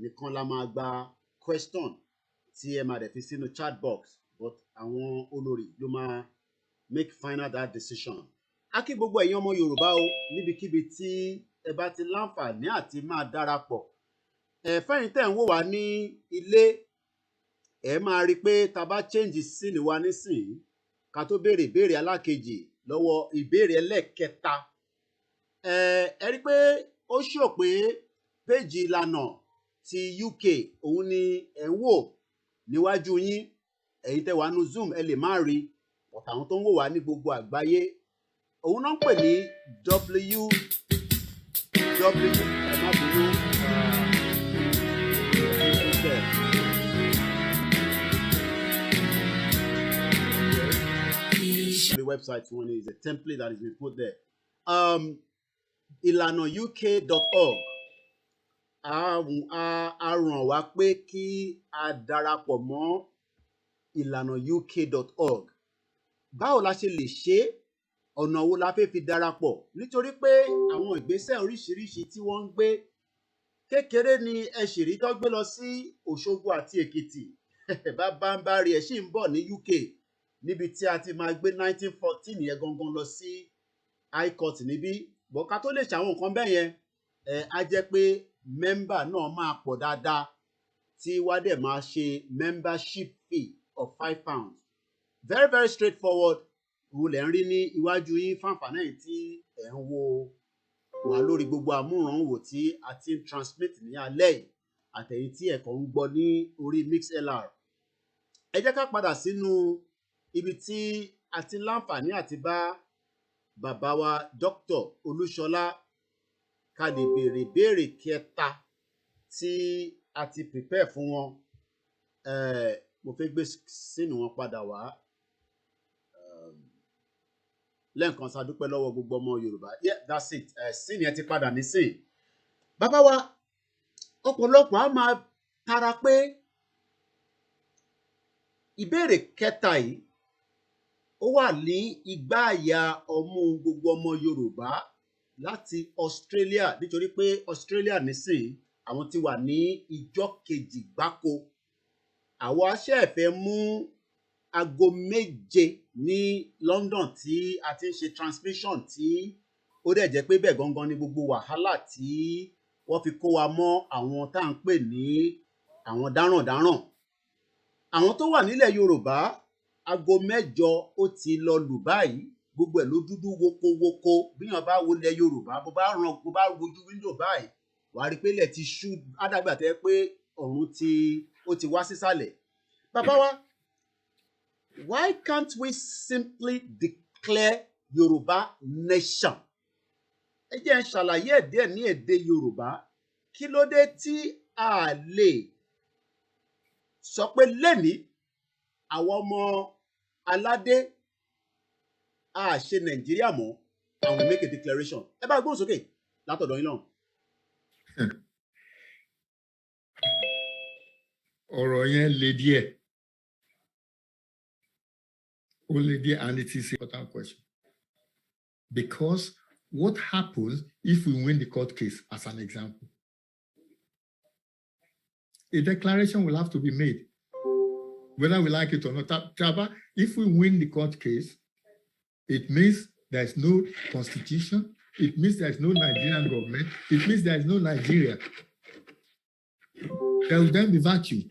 nìkan la máa gba question tí ẹ máa dẹ̀ fi sínú chat box, but àwọn olórí ló máa make final that decision. A kí gbogbo ẹ̀yin ọmọ Yorùbá o níbikíbi tí ẹ bá ti láǹfààní àti máa darapọ̀. Fẹ́yìn tẹ̀ ń wò wá ní ilé ẹ máa rí i pé tá bá change scene wa nísìnyí ká tó béèrè ìbéèrè alákejì lọ́wọ́ ìbéèrè ẹlẹ́kẹta. Ẹ rí i pé ó ṣò pé péjì ìlànà ti UK òun ni ẹ ń wò níwájú yín. Ẹ̀yin tẹ́ wà nínú Zoom ẹ lè má rí ọ̀tà àwọn tó ń wò wá ní gbogbo àgbáyé. Òun náà ń pè ní the website one is a template that has been put there. ilanauk.org. A ràn wá pé kí a darapọ̀ mọ́ ilanauk.org. Báwo la ṣe lè ṣe ọ̀nà wo la fẹ́ fi darapọ̀? Nítorí pé àwọn ìgbésẹ̀ oríṣiríṣi tí wọ́n ń gbé kékeré ni ẹ̀ṣìrí tó gbé lọ sí Òṣogbo àti Èkìtì. Bàbá ń bá rí ẹ̀ ṣì ń bọ̀ ní UK níbi tí a ti máa gbé 1914 yẹn gangan lọ sí High Court níbí. Bọ̀ká tó lè ṣàwọn nǹkan bẹ́ẹ̀ yẹn á jẹ́ pé mẹ́mbà náà máa pọ̀ dáadáa tí wá dẹ̀ máa ṣe membership fee of £5. Very very straightforward. Òun lẹ̀ ń rí ní iwájú yín fáǹfààní ẹ̀yin tí ẹ̀ ń wo wà lórí gbogbo àmúranwò tí a ti ń transmit ní alẹ́ yìí àtẹ̀yìn tí ẹ̀kọ́ ń gbọ́ ní orí MixLR. Ẹ jẹ́ ká padà sínú ibi tí a ti ń láǹfààní àti bá bàbá wa Dr. Olúṣọlá ká lè béèrè ìbéèrè kẹta tí a ti prepare fún wọn. Mo fẹ́ gbé sínú wọn padà wá. Lẹ́ẹ̀kan sá dúpẹ́ lọ́wọ́ gbogbo ọmọ Yorùbá. Yeah, that's it. Sínú ẹ ti padà nísìn. Bàbá wa ọ̀pọ̀lọpọ̀ á máa tara pé ìbéèrè kẹta yìí ó wà ní igbá àyà ọmú gbogbo ọmọ Yorùbá láti Australia, nítorí pé Australia nísìn àwọn ti wà ní ìjọ kejì gbáko. Àwọn aṣẹ́ẹ̀fẹ́ mú aago 7 ní London tí a ti ń ṣe transmission tí ó dẹ̀ jẹ́ pé bẹ́ẹ̀ gangan ni gbogbo wàhálà tí wọ́n fi kó wa mọ́ àwọn tá à ń pè ní àwọn dáràndáràn. Àwọn tó wà nílẹ̀ Yorùbá aago 7 ó ti lọ lù báyìí, gbogbo ẹ̀ ló dúdú wokowoko. Bíyàn bá wo ilẹ̀ Yorùbá bó bá wojú window báyìí wàá rí pé ilẹ̀ ti ṣú, ádàgbà tẹ́ pé ọ̀run ó ti wá sísàlẹ̀. Bàbá wa, why can't we simply declare Yoruba nation? Ẹ jẹ́ n ṣàlàyé ẹ̀ díẹ̀ ní èdè Yorùbá. Kí ló dé tí a lè sọ pé lẹ́nìí àwọn ọmọ aládé a ṣe Nàìjíríà mọ́, and we make a declaration? Ẹ bá gbóhùn sókè. látọ̀dọ̀ yín náà. ọ̀rọ̀ yẹn le díẹ̀. Ó le díẹ̀, and it is an important question. Because what happens if we win the court case, as an example? A declaration will have to be made, whether we like it or not. If we win the court case, it means there is no constitution, it means there is no Nigerian government, it means there is no Nigeria. There will then be vacuum.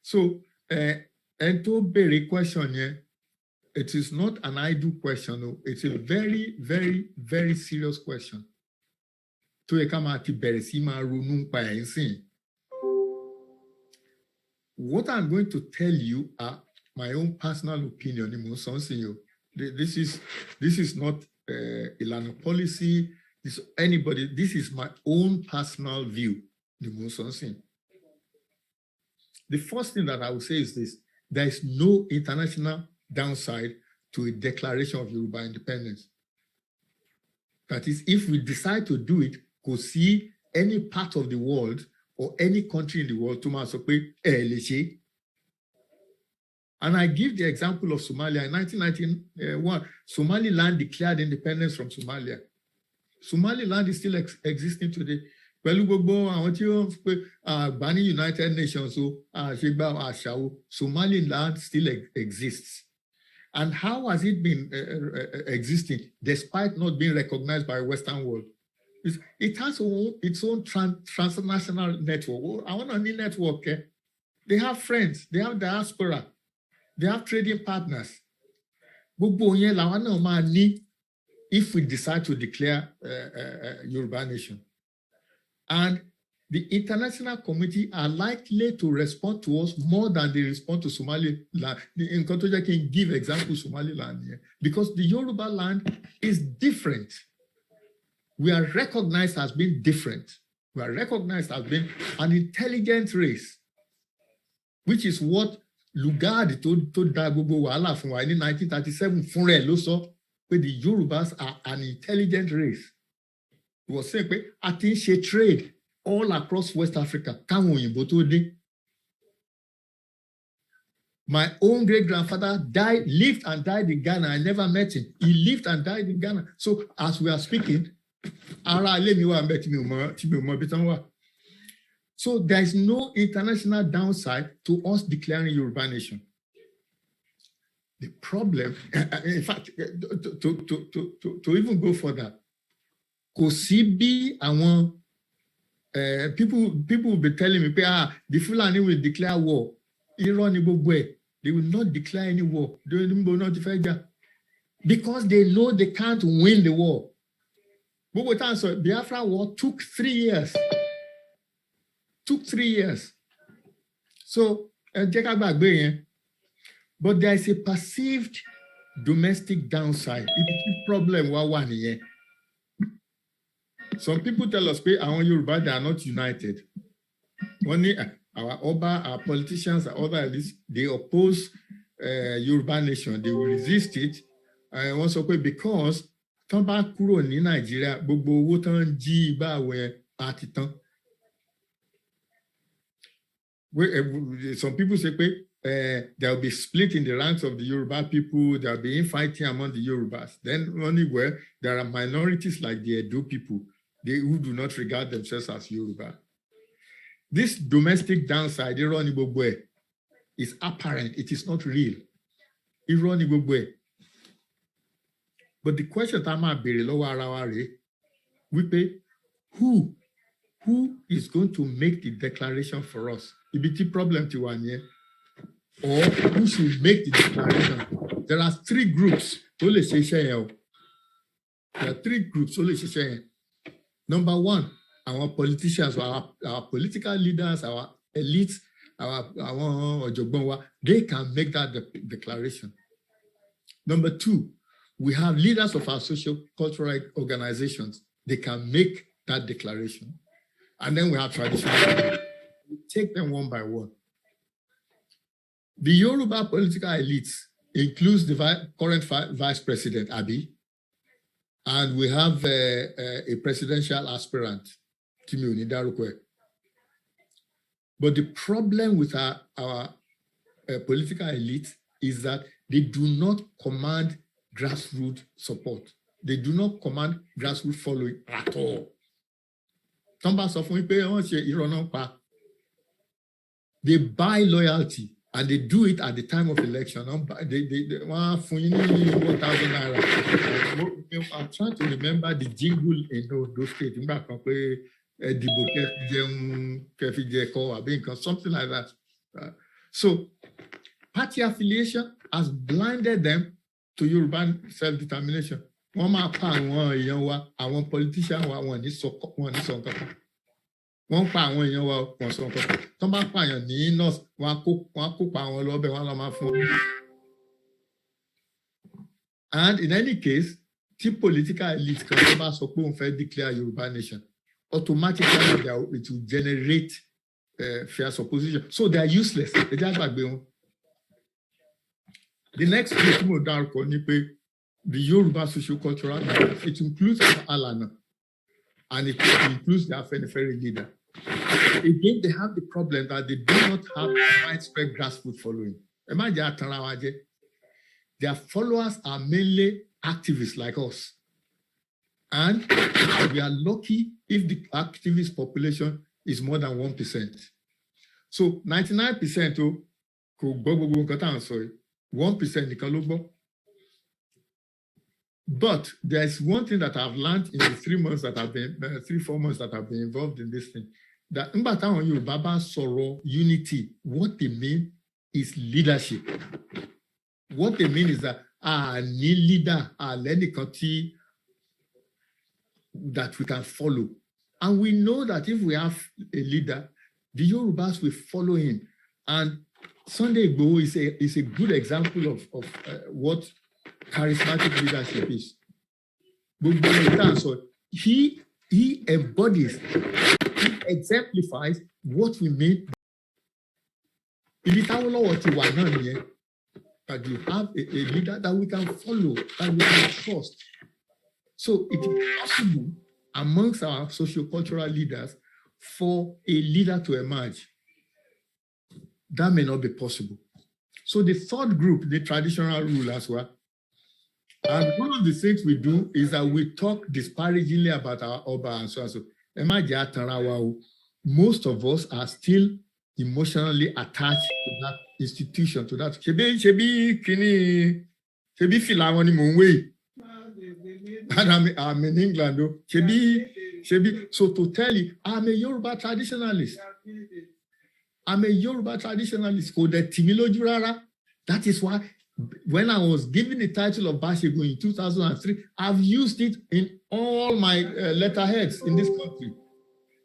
So, and to be question here, it is not an idle question. No. It's a very, very, very serious question. What I'm going to tell you are my own personal opinion. This is not Ilana policy. This anybody. This is my own personal view. The first thing that I would say is this: there is no international downside to a declaration of Yoruba independence. That is, if we decide to do it, go see any part of the world or any country in the world to say, and I give the example of Somalia. In 1991, Somaliland declared independence from Somalia. Somaliland is still existing today. United Nations, Somaliland still exists. And how has it been existing despite not being recognized by the Western world? It has its own transnational network. I want a new network. They have friends, they have diaspora, they have trading partners. If we decide to declare Yoruba nation. And the international community are likely to respond to us more than they respond to Somaliland. In Kontoja can give example Somaliland here, because the Yoruba land is different. We are recognized as being different. We are recognized as being an intelligent race, which is what Lugard told Dagogo Wala from in 1937 for where the Yorubas are an intelligent race. He was saying, I think she trade all across West Africa. My own great-grandfather lived and died in Ghana. I never met him. He lived and died in Ghana. So as we are speaking, so there is no international downside to us declaring Yoruba nation. The problem, in fact, to even go further, people will be telling me, the Fulani will declare war. They will not declare any war. They will not declare, because they know they can't win the war. The Biafra war took 3 years. So, but there is a perceived domestic downside. It's a problem. Some people tell us, our Yoruba, they are not united. Only our Oba, our politicians, our other elites, they oppose Yoruba nation. They will resist it. Also, because come back in Nigeria, some people say there will be split in the ranks of the Yoruba people. There will be infighting among the Yorubas. Then only where there are minorities like the Edo people, who do not regard themselves as Yoruba. This domestic downside, is apparent. It is not real. But the question who is going to make the declaration for us? Ibiti problem to one year. Or who should make the declaration? There are 3 groups. There are 3 groups. Number 1, our politicians, our political leaders, our elites, they can make that declaration. Number 2, we have leaders of our social cultural organizations. They can make that declaration. And then we have traditional leaders. We take them one by one. The Yoruba political elites includes the current vice president, Abi. And we have a presidential aspirant, Timi Onidarukwe. But the problem with our political elite is that they do not command grassroots support. They do not command grassroots following at all. They buy loyalty and they do it at the time of election. I'm trying to remember the jingle in those states. Something like that. So party affiliation has blinded them to Yoruba self-determination. One politician wọ́n pa àwọn èèyàn wa wọ́n sọ nǹkan tó bá pààyàn ní north wọ́n á kópa àwọn lọ́bẹ̀ wọ́n á lọ máa fún wọn. And in any case, tí political elite kan tó bá sọ pé òun fẹ́ declare Yoruba nation, automatically it will generate fierce opposition. So they are useless. Ẹ jẹ́ àgbàgbé wọn. The next group tí mo dárúkọ ni pé the Yoruba socio-cultural movement, it includes Alana. And it includes the Afenifere leader. Again, they have the problem that they do not have widespread grassroots following. Their followers are mainly activists like us. And we are lucky if the activist population is more than 1%. So 99% 1%. But there's one thing that I've learned in the 3 months that I've been, 3-4 months that I've been involved in this thing, that when Yoruba sorrow unity, what they mean is leadership. What they mean is that need leader, any country that we can follow. And we know that if we have a leader, the Yorubas will follow him. And Sunday Igboho is a good example of what charismatic leadership is. So he embodies, he exemplifies what we mean. That you have a leader that we can follow, that we can trust. So it is possible amongst our socio-cultural leaders for a leader to emerge. That may not be possible. So the third group, the traditional rulers, were. And one of the things we do is that we talk disparagingly about our Oba and so and so. Most of us are still emotionally attached to that institution, to that. And I'm in England, though. So to tell you, I'm a Yoruba traditionalist. I'm a Yoruba traditionalist. That is why when I was given the title of Bashego in 2003, I've used it in all my letterheads in this country.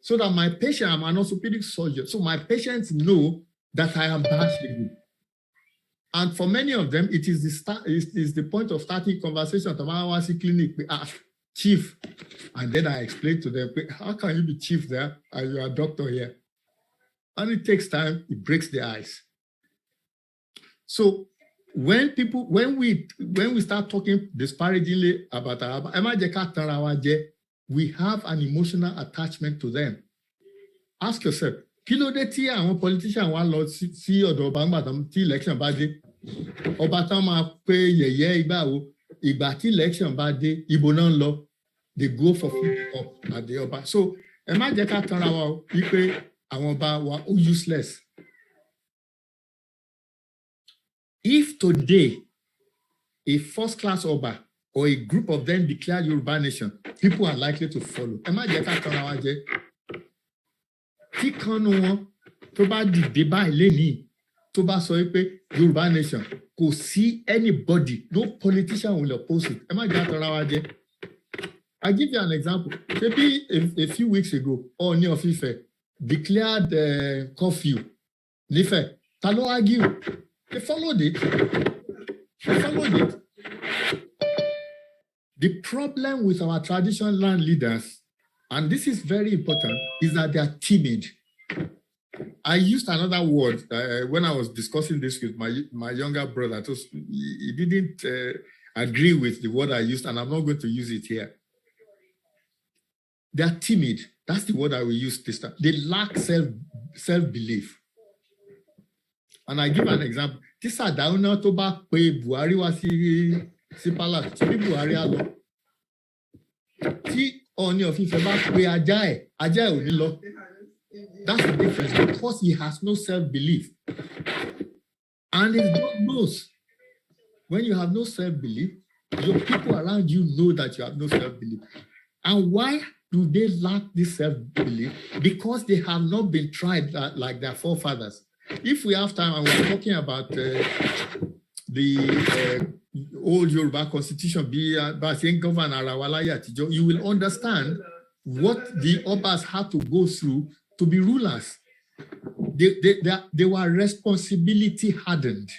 So that my patient, I'm an orthopedic surgeon, so my patients know that I am Bashego. And for many of them, it is the point of starting conversation. Clinic, chief. And then I explain to them, how can you be chief there and you are a doctor here? And it takes time, it breaks the ice. So when we start talking disparagingly about our, we have an emotional attachment to them. Ask yourself, kilo de ti àwọn politician wa lọ sí ọ̀dọ̀ ọba ńgbà tí election bá dé. Ọba tán máa pé yẹ̀yẹ́ ìgbà tí election bá dé, ibo náà lọ. They go for food up at the ọba. So ẹ má jẹ́ ká tanra wa wípé àwọn ọba wa useless. If today a first-class Oba or a group of them declare Yoruba nation, people are likely to follow. Am I getting Kanawaje? Tí KANU wọn tó bá dìde báyìí lẹ́nìí tó bá sọ pé Yoruba nation, kò sí anybody, no politician will oppose it. Am I getting Kanawaje? I'll give you an example. Maybe a few weeks ago, Ooni of Ife declared curfew. Nife, ta ló argue? They followed it. The problem with our traditional land leaders, and this is very important, is that they are timid. I used another word when I was discussing this with my younger brother. He didn't agree with the word I used, and I'm not going to use it here. They are timid. That's the word I will use this time. They lack self-belief. And I give an example. This is Dauna to back pay Buhari wa si palace. Ti Buhari a lọ. Ti Ooni of Ife back pay Ajayi ò ní lọ. That's the difference, because he has no self-belief. And if God knows, when you have no self-belief, your people around you know that you have no self-belief. And why do they lack this self-belief? Because they have not been tried like their forefathers. If we have time and we're talking about the old Yoruba constitution, you will understand what the Obas had to go through to be rulers. They were responsibility hardened.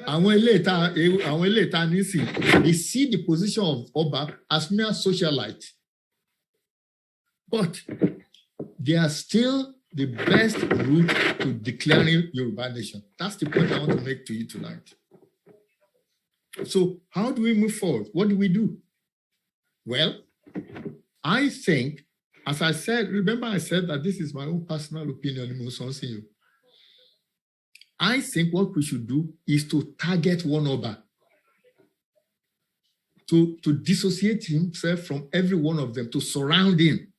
And when later, they see the position of Oba as mere socialite. But they are still the best route to declaring Yoruba nation. That's the point I want to make to you tonight. So how do we move forward? What do we do? Well, I think, as I said, remember I said that this is my own personal opinion. I think what we should do is to target one Oba, to dissociate himself from every one of them, to surround him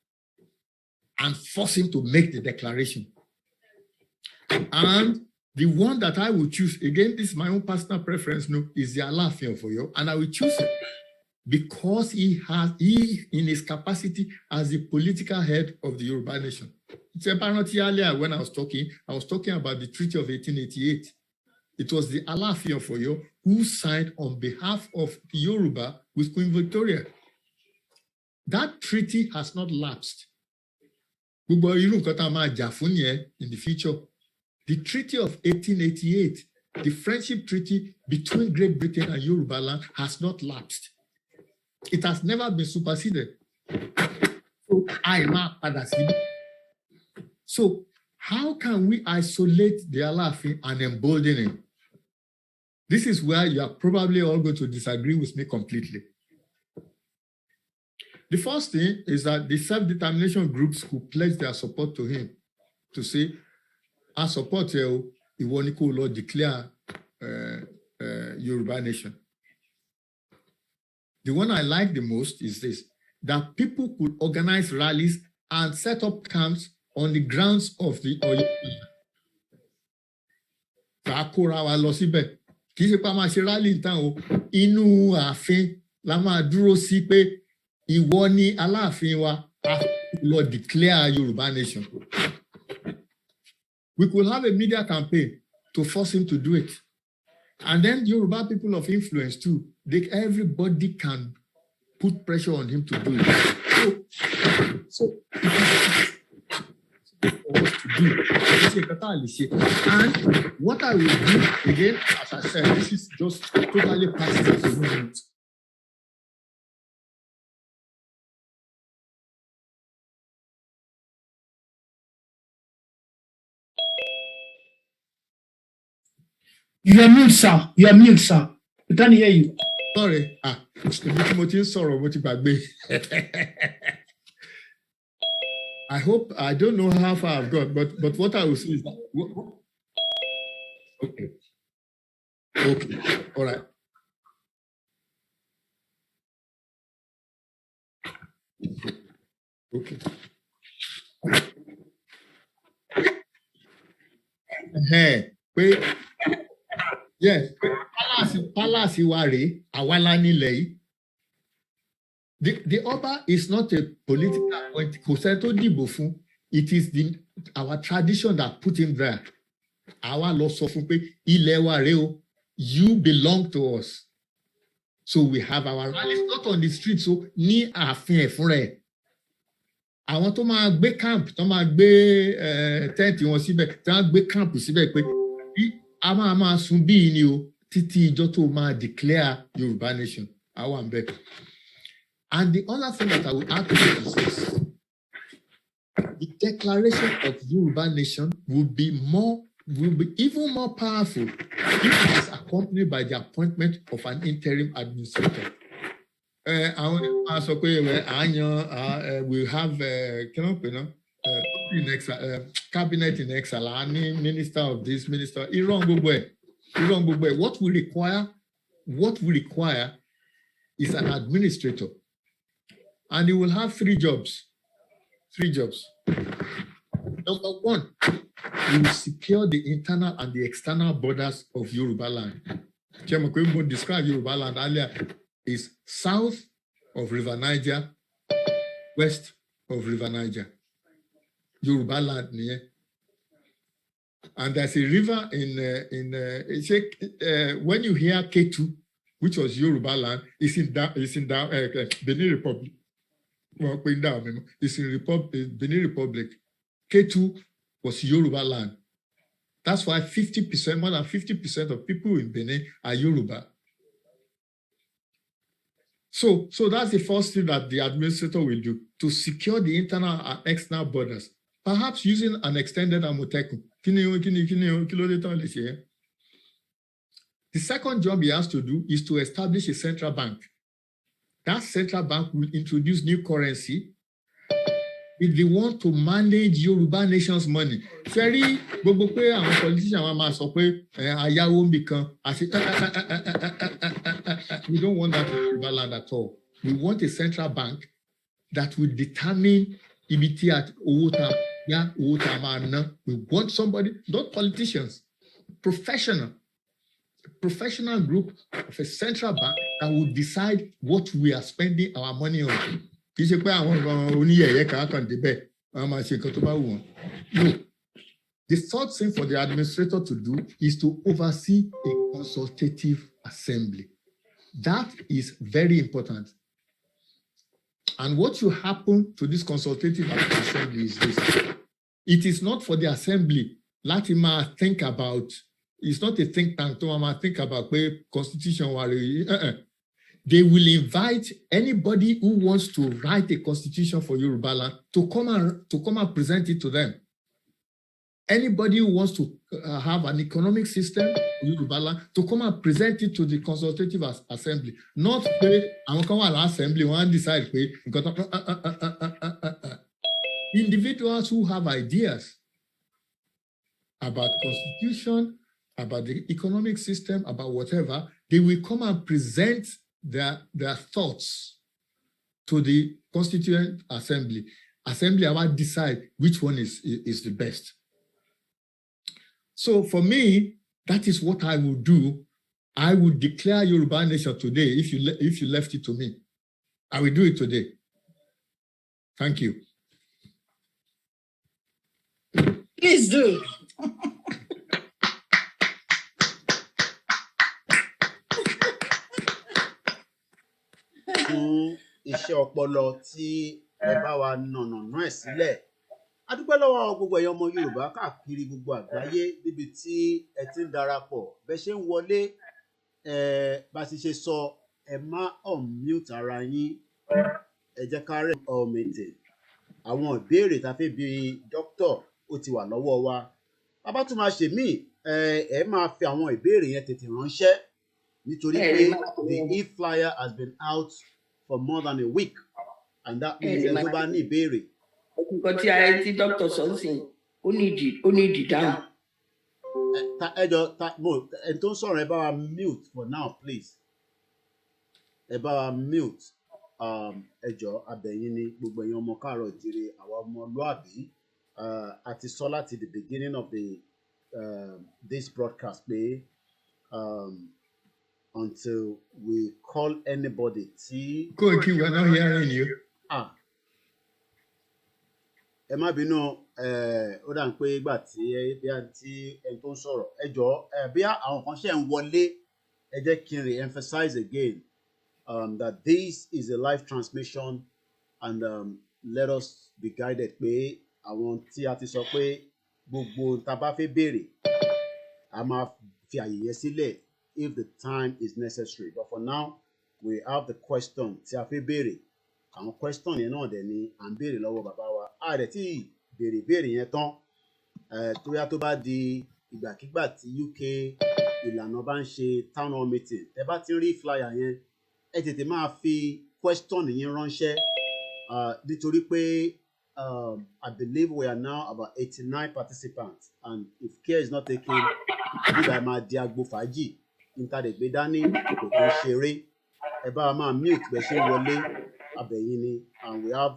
and force him to make the declaration. And the one that I will choose, again, this is my own personal preference, is the Alaafin of Oyo, and I will choose him because he, in his capacity as the political head of the Yoruba nation. It's apparently earlier when I was talking about the Treaty of 1888. It was the Alaafin of Oyo who signed on behalf of the Yoruba with Queen Victoria. That treaty has not lapsed. In the future, the Treaty of 1888, the friendship treaty between Great Britain and Yoruba land, has not lapsed. It has never been superseded. So how can we isolate the Alaafin and embolden him? This is where you are probably all going to disagree with me completely. The first thing is that the self-determination groups who pledge their support to him to say, I support you, Iwoniko Lord declare Yoruba nation. The one I like the most is this, that people could organize rallies and set up camps on the grounds of the Oyo. Iwoni Alaafin wa Lord declare Yoruba nation. We could have a media campaign to force him to do it. And then Yoruba people of influence too. Everybody can put pressure on him to do it. So for us to do. And what I will do, again, as I said, this is just totally passive to movement. You are mute, sir. You are mute, sir. We can't hear you. Sorry. I hope, I don't know how far I've got, but what I will say is that, okay. All right. Okay. Hey, wait. Yes, Palace Iwari, Awala Nilei. The Oba is not a political point. It is our tradition that put him there. Our loss of you belong to us. So we have our rallies not on the street, so ni afin efure. I want to make big camp, to make big tent you want to see back, to make camp you see back. Ama sumbi ni o titi joto ma declare Yoruba nation. And the other thing that I will add to this is this. The declaration of Yoruba nation will be more will be even more powerful if it is accompanied by the appointment of an interim administrator. We have cabinet in exile, minister of this, minister. What we require is an administrator, and he will have 3 jobs. 3 jobs. Number 1, we will secure the internal and the external borders of Yoruba land. Chairman Kwembo described Yoruba land earlier is south of River Niger, west of River Niger. Yoruba land near. And there's a river when you hear K2, which was Yoruba land, it's in Benin Republic. Well, it's in Benin Republic. K2 was Yoruba land. That's why 50%, more than 50% of people in Benin are Yoruba. So that's the first thing that the administrator will do, to secure the internal and external borders, perhaps using an extended Amoteku. The second job he has to do is to establish a central bank. That central bank will introduce new currency if they want to manage Yoruba nation's money. Very politicians we don't want that in Yoruba land at all. We want a central bank that will determine EBT at Owota. We want somebody, not politicians, professional group of a central bank that will decide what we are spending our money on. No. The third thing for the administrator to do is to oversee a consultative assembly. That is very important. And what will happen to this consultative assembly is this. It is not for the assembly. Latima think about, it's not a think tank to think about constitution. They will invite anybody who wants to write a constitution for Yoruba land to come and present it to them. Anybody who wants to have an economic system for Yoruba land to come and present it to the consultative assembly. Not assembly one decide individuals who have ideas about constitution, about the economic system, about whatever, they will come and present their thoughts to the constituent assembly. Assembly will decide which one is the best. So for me, that is what I will do. I will declare Yoruba nation today if you left it to me. I will do it today. Thank you. Please do. Fún iṣẹ́ ọpọlọ tí ẹ bá wa nànàná ẹ̀ sílẹ̀. A dúpẹ́ lọ́wọ́ gbogbo ẹ̀yin ọmọ Yorùbá káàkiri gbogbo àgbáyé níbi tí ẹ ti ń darapọ̀. Bẹ́ ṣe ń wọlé bá ti ṣe sọ ẹ má unmute ara yín. Ẹ jẹ́ ká rẹ̀ ọ̀mẹ̀tẹ̀. Àwọn ìbéèrè tá a fẹ́ bi dókítà ó ti wà lọ́wọ́ wa. Bàbá tún máa ṣe míì ẹ máa fi àwọn ìbéèrè yẹn tètè ránṣẹ́ nítorí pé the e-flyer has been out for more than a week and that means ẹ tó bá ní ìbéèrè. Nǹkan tí ayé tí dókítà sọ ń sìn ó ní ìdí dáhùn. Ẹ tó ń sọ̀rọ̀ ẹ bá wa mute for now please. Ẹ bá wa mute. Ẹ jọ̀ọ́ abẹ̀yìn ni gbogbo ẹ̀yin ọmọ káàárọ̀ ìjíire àwa ọmọlúàbí àti sọ láti the beginning of this broadcast pé until we call anybody tí. Koiki, we're not hearing you. Ẹ má bínú ó dà ń pé ìgbà tí ẹni tó ń sọ̀rọ̀ ẹ jọ̀ọ́ bí àwọn kan ṣe ń wọlé ẹ jẹ́ kí n re-emphasize again that this is a live transmission and let us be guided pé àwọn tí a ti sọ pé gbogbo tá bá fẹ́ béèrè a máa fi àyè yẹn sílẹ̀ if the time is necessary but for now we have the question tí a fẹ́ béèrè. Àwọn question yẹn náà dẹ̀ ni à ń béèrè lọ́wọ́ bàbá wa. A dẹ̀ tí béèrè yẹn tán tóyá tó bá di ìgbàkigbà tí UK ìlànà bá ń ṣe town hall meeting tẹ́ bá ti rí flyer yẹn ẹ tètè máa fi question yín ránṣẹ́ nítorí pé I believe we are now about 89 participants, and if care is not taken, nígbà máa di agbo fàájì ìtàdégbé dání kò tó ṣeré ẹ bá máa mute bẹ ṣe wọlé abẹ̀yìn ni, and we have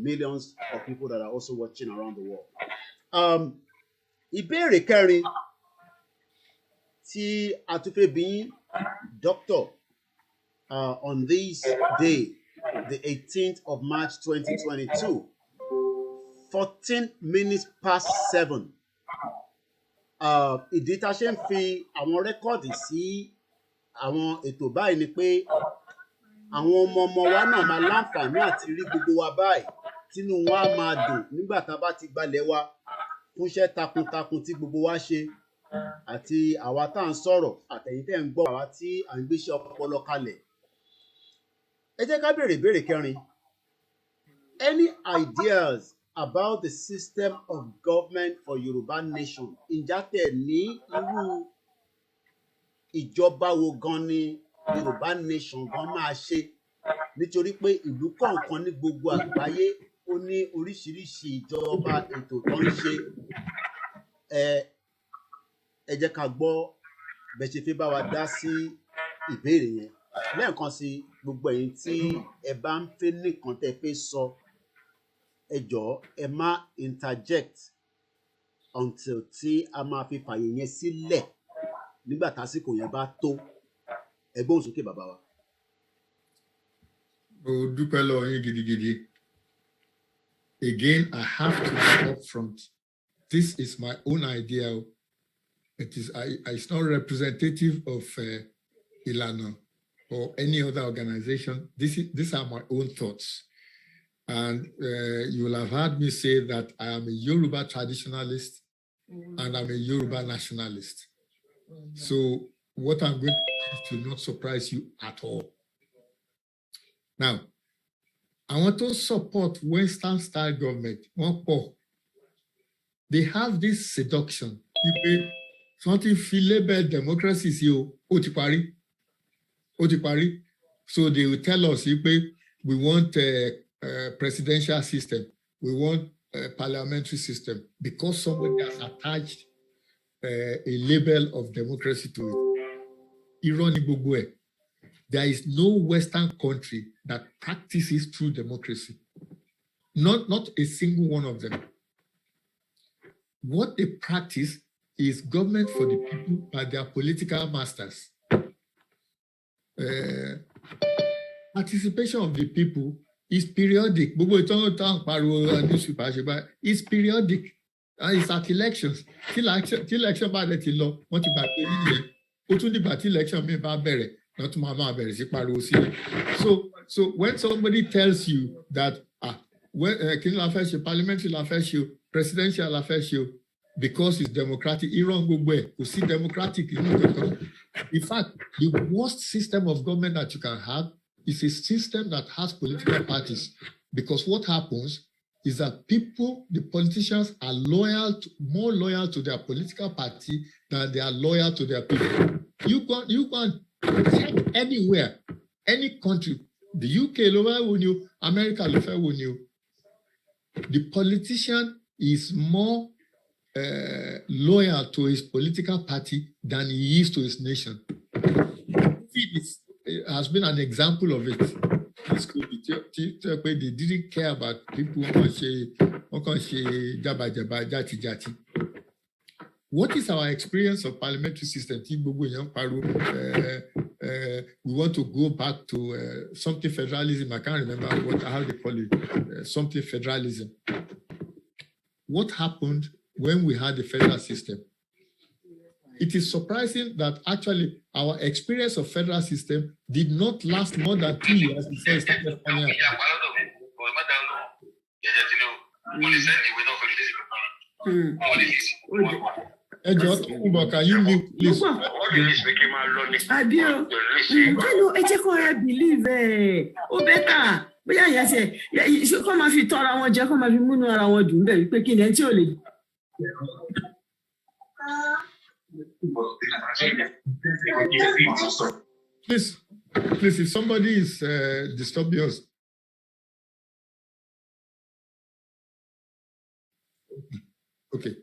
millions of people that are also watching around the world. Ìbéèrè kẹrin tí a tún fẹ́ bi doctor on this day, the 18th of March 2022, 14 minutes past 7. Ìdí tá a ṣe ń fi àwọn rẹ́kọ̀dì sí àwọn ètò báyìí ni pé àwọn ọmọ wa náà máa láǹfààní àti rí gbogbo wa báyìí tínú wọn á máa dùn nígbà tá a bá ti gbalẹ̀ wa fúnṣẹ́ takuntakun tí gbogbo wa ṣe, àti àwa tá à ń sọ̀rọ̀ àtẹ̀yìn tẹ́ ń gbọ́ àwa tí à ń gbéṣẹ́ ọpọlọ kalẹ̀. Ẹ jẹ́ ká béèrè ìbéèrè kẹrin. Any ideas about the system of government for Yoruba nation? Ǹjẹ́ tẹ̀ ní irú ìjọba wo gan ni Yoruba nation gan máa ṣe? Nítorí pé ìlú kọ̀ọ̀kan ní gbogbo àgbáyé ó ní oríṣiríṣi ìjọba ètò tó ń ṣe. Ẹ jẹ́ ká gbọ́ bẹ́ẹ̀ ṣe fi bá wa dá sí ìbéèrè yẹn. Lẹ́ẹ̀kan sí gbogbo ẹ̀yin tí ẹ bá ń fẹ́ nìkan tẹ́ fẹ́ sọ, ẹ jọ̀ọ́ ẹ má interject until tí a máa fi fàyè yẹn sílẹ̀ nígbà tásìkò yẹn bá tó. Ẹ gbóhùn sókè bàbá wa. Mo dúpẹ́ lọ́wọ́ yín gidigidi. Again, I have to go up front. This is my own idea. It's not representative of Ilana or any other organization. These are my own thoughts. And you will have heard me say that I am a Yoruba traditionalist and I'm a Yoruba nationalist. So what I'm going to do will not surprise you at all. Now, I want to support Western style government. They have this seduction. Something label democracy is Otipari. So they will tell us we want a presidential system, we want a parliamentary system, because somebody has attached a label of democracy to it. Ironic. There is no Western country that practices true democracy. Not a single one of them. What they practice is government for the people by their political masters. Participation of the people is periodic. It's periodic. It's at elections. Till election by the law, what about election? So when somebody tells you that parliamentary presidential because it's democratic, democratic. In fact, the worst system of government that you can have is a system that has political parties, because what happens is that the politicians are more loyal to their political party than they are loyal to their people. You can check anywhere, any country, the UK, America, the politician is more loyal to his political party than he is to his nation. It has been an example of it. This could be they didn't care about people What is our experience of parliamentary system? We want to go back to something federalism. I can't remember how they call it. Something federalism. What happened when we had the federal system? It is surprising that actually our experience of federal system did not last more than 2 years before it started coming out. Can you mute, please? Please, if somebody is disturbing us. Okay.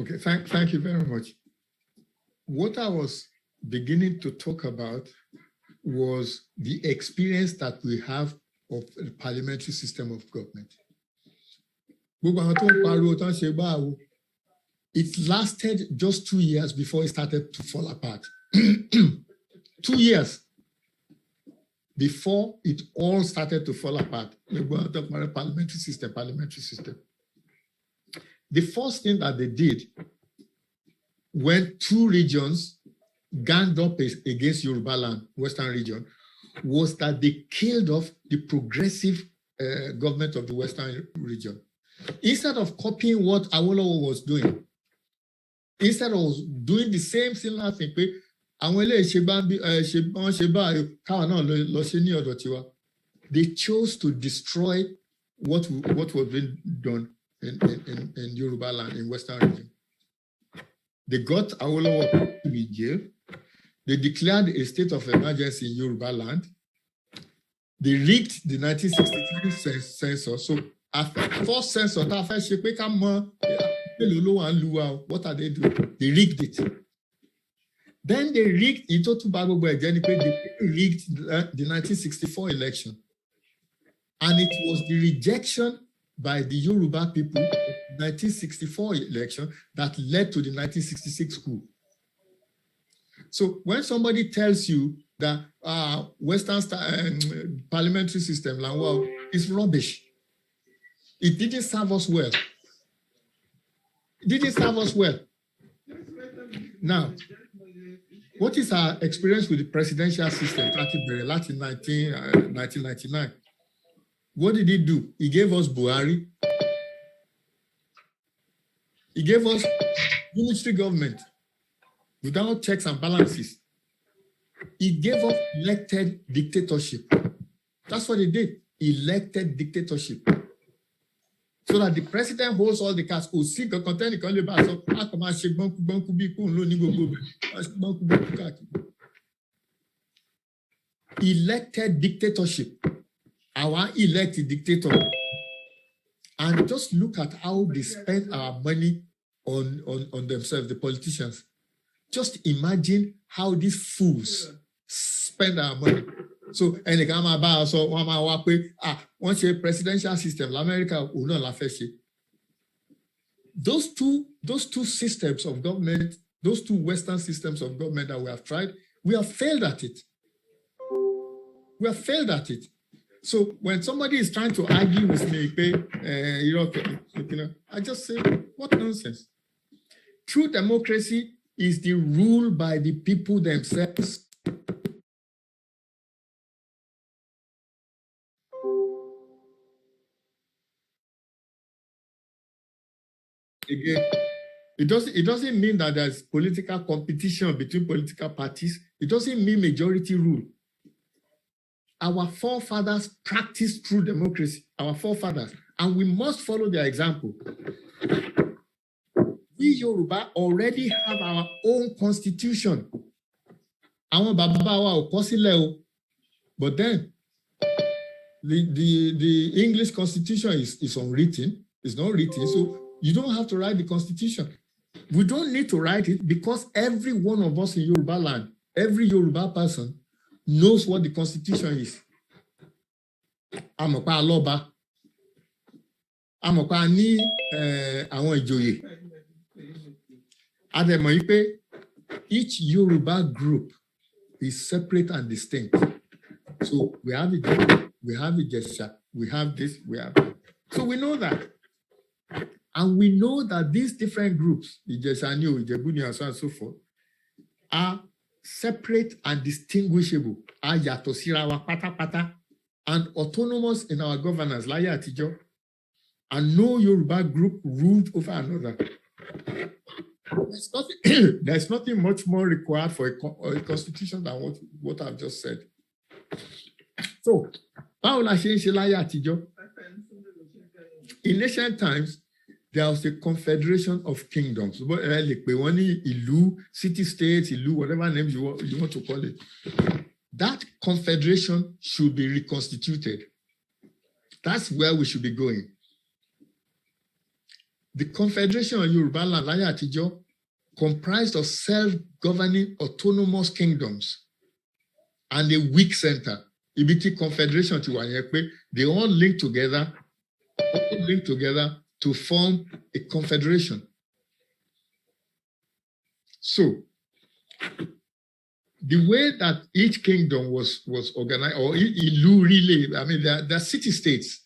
Okay, thank you very much. What I was beginning to talk about was the experience that we have of the parliamentary system of government. It lasted just 2 years before it started to fall apart. 2 years before it all started to fall apart. Parliamentary system. The first thing that they did when 2 regions ganged up against Yoruba land, Western region, was that they killed off the progressive government of the Western region. Instead of copying what Awolowo was doing, instead of doing the same similar thing, they chose to destroy what was being done in Yoruba land, in Western region. They got Awolowo to be jailed. They declared a state of emergency in Yoruba land. They rigged the 1963 census. So after first census, what are they doing? They rigged it. Then they rigged the 1964 election. And it was the rejection by the Yoruba people of the 1964 election that led to the 1966 coup. So when somebody tells you that Western parliamentary system is rubbish, it didn't serve us well. It didn't serve us well. Now, what is our experience with the presidential system in 1999? What did he do? He gave us Buhari. He gave us military government without checks and balances. He gave us elected dictatorship. That's what he did. Elected dictatorship. So that the president holds all the cards. Elected dictatorship. Our elected dictator. And just look at how they spend our money on themselves, the politicians. Just imagine how these fools spend our money. So, once a presidential system, America will not laugh. Those two systems of government, those 2 Western systems of government that we have tried, we have failed at it. We have failed at it. So when somebody is trying to argue with me, I just say, what nonsense? True democracy is the rule by the people themselves. Again, it doesn't mean that there's political competition between political parties. It doesn't mean majority rule. Our forefathers practiced true democracy, our forefathers, and we must follow their example. We Yoruba already have our own constitution. But then the English constitution is unwritten, it's not written, so you don't have to write the constitution. We don't need to write it because every one of us in Yoruba land, every Yoruba person knows what the constitution is. Amopa aloba, amopa ni àwọn ìjòyè. Ademo ipe, each Yoruba group is separate and distinct. So we have it, we have it gesture, we have this, we have that. So we know that. And we know that these different groups, Ijesani, Ijebuni, and so on and so forth, are separate and distinguishable, and autonomous in our governance, and no Yoruba group ruled over another. There's nothing much more required for a constitution than what I've just said. So, in ancient times, there was a confederation of kingdoms. City-states, whatever names you want to call it. That confederation should be reconstituted. That's where we should be going. The confederation of Yoruba land comprised of self-governing autonomous kingdoms and a weak center. Ibiti confederation they all link together to form a confederation. So, the way that each kingdom was organized, or Ilu really, I mean, they're city-states.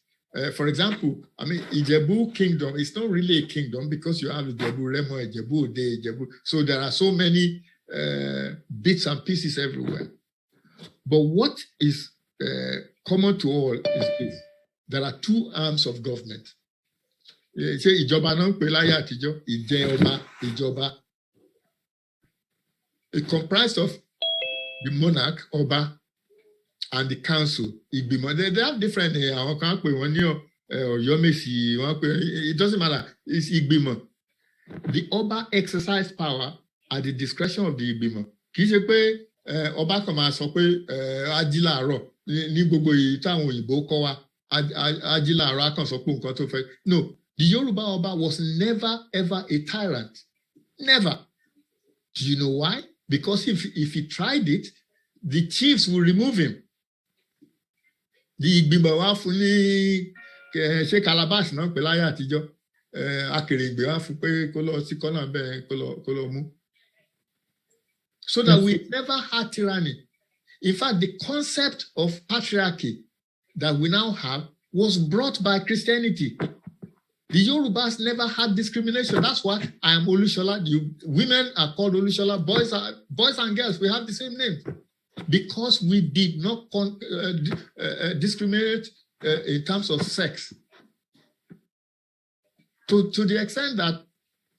For example, I mean, Ijebu kingdom is not really a kingdom because you have Ijebu Remo, Ijebu Ode, Ijebu. So there are so many bits and pieces everywhere. But what is common to all is this. There are two arms of government. It comprised of the monarch, Oba, and the council. They have different, it doesn't matter, it's Igbimo. The Oba exercise power at the discretion of the Igbimo. Oba kama sọ pé ajíláàárọ̀ ní gbogbo ìtàwọn òyìnbó kọ́ wa ajíláàárọ̀ kan sọ pé nǹkan tó fẹ́. No, the Yoruba Oba was never ever a tyrant. Never. Do you know why? Because if he tried it, the chiefs will remove him. The Igbimo wa fún ní ṣe calabash náà pè láyé àtijọ́ akèrègbè wa fún pé kó lọ sí kọ́nà bẹ́ẹ̀ kó lọ mú. So that we never had tyranny. In fact, the concept of patriarchy that we now have was brought by Christianity. The Yorubas never had discrimination. That's why I am Olushola. Women are called Olushola. Boys and girls, we have the same name. Because we did not discriminate in terms of sex. To the extent that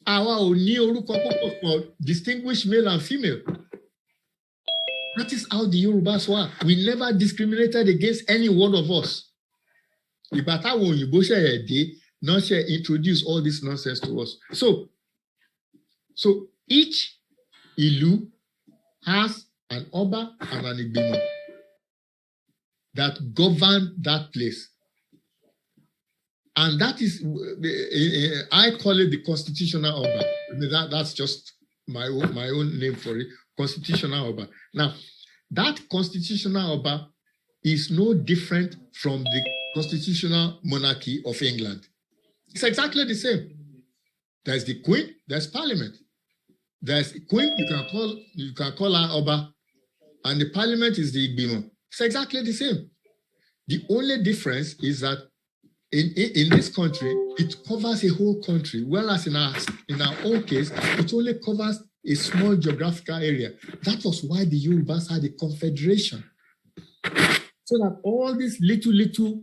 our for distinguished male and female. That is how the Yorubas were. We never discriminated against any one of us. Not introduce all this nonsense to us. So each Ilu has an Oba and an Igbimo that govern that place. And that is, I call it the constitutional Oba. I mean, that's just my own name for it, constitutional Oba. Now, that constitutional Oba is no different from the constitutional monarchy of England. It's exactly the same. There's the Queen, there's Parliament. There's a Queen, you can call her Oba, and the Parliament is the Igbimo. It's exactly the same. The only difference is that in this country, it covers a whole country, whereas in our own case, it only covers a small geographical area. That was why the Yorubas had a confederation. So that all these little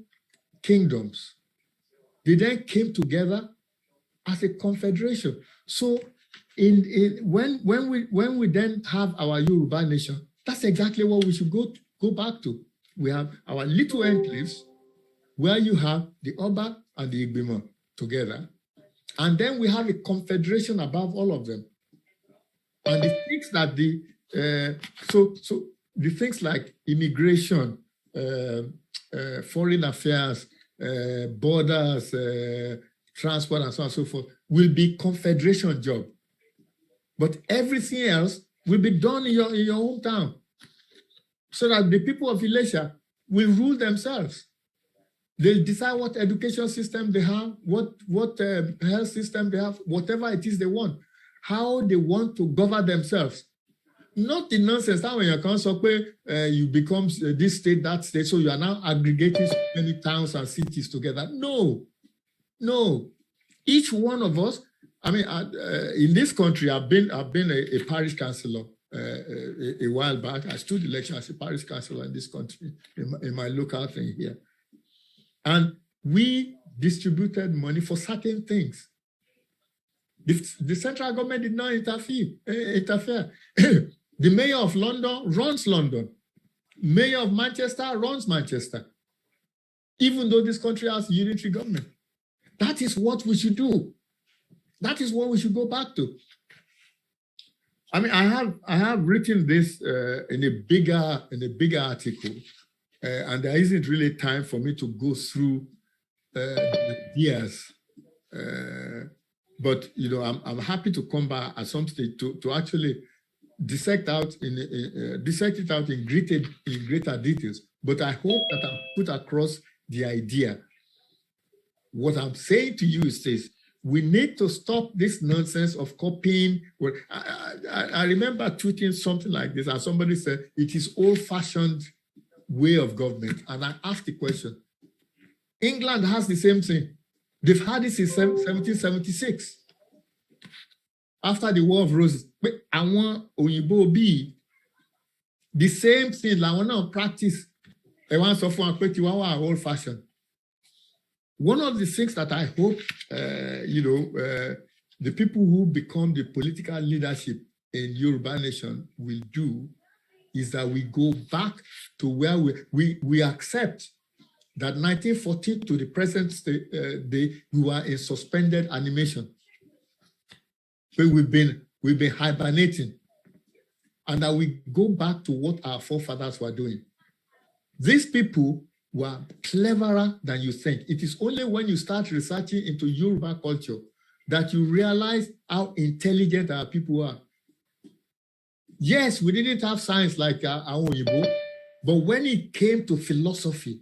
kingdoms, they then came together as a confederation. So when we then have our Yoruba nation, that's exactly what we should go back to. We have our little enclaves where you have the Oba and the Igbimo together. And then we have a confederation above all of them. And the things that the things like immigration, foreign affairs, borders, transport, and so on and so forth will be confederation job. But everything else will be done in your hometown, so that the people of Ilesha will rule themselves. They'll decide what education system they have, what health system they have, whatever it is they want, how they want to govern themselves. Not the nonsense that when you come somewhere, you become this state, that state, so you are now aggregating so many towns and cities together. No. Each one of us, I mean, in this country, I've been a parish councillor a while back. I stood election as a parish councillor in this country, in my local thing here. And we distributed money for certain things. The central government did not interfere. The mayor of London runs London. Mayor of Manchester runs Manchester. Even though this country has unitary government. That is what we should do. That is what we should go back to. I mean, I have written this in a bigger article, and there isn't really time for me to go through the ideas. But you know, I'm happy to come back at some stage to actually dissect it out in greater details. But I hope that I've put across the idea. What I'm saying to you is this: we need to stop this nonsense of copying. Well, I remember tweeting something like this, and somebody said it is old-fashioned way of government. And I asked the question: England has the same thing. They've had it since 1776. After the War of Roses. But I want Oyibo be the same thing. I want to practice. I want to old-fashioned. One of the things that I hope, the people who become the political leadership in Yoruba nation will do is that we go back to where we accept that 1914 to the present day, we were in suspended animation. But we've been hibernating, and that we go back to what our forefathers were doing. These people were cleverer than you think. It is only when you start researching into Yoruba culture that you realize how intelligent our people are. Yes, we didn't have science like our Oyibo, but when it came to philosophy,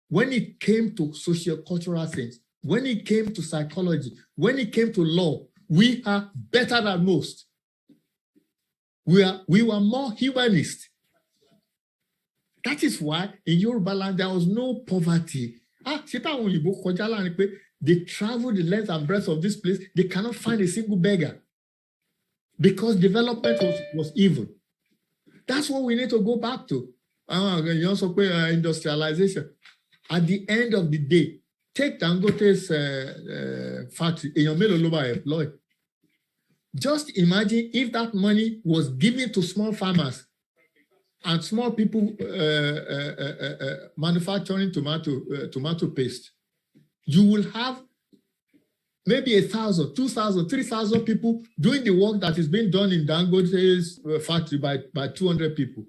when it came to socio-cultural things, when it came to psychology, when it came to law, we are better than most. We were more humanist. That is why in Yoruba land there was no poverty. They travel the length and breadth of this place. They cannot find a single beggar because development was evil. That's what we need to go back to. You also pay industrialization. At the end of the day, take Dangote's factory. Employ. Just imagine if that money was given to small farmers and small people manufacturing tomato paste. You will have maybe 1,000, 2,000, 3,000 people doing the work that is being done in Dangote's factory by 200 people.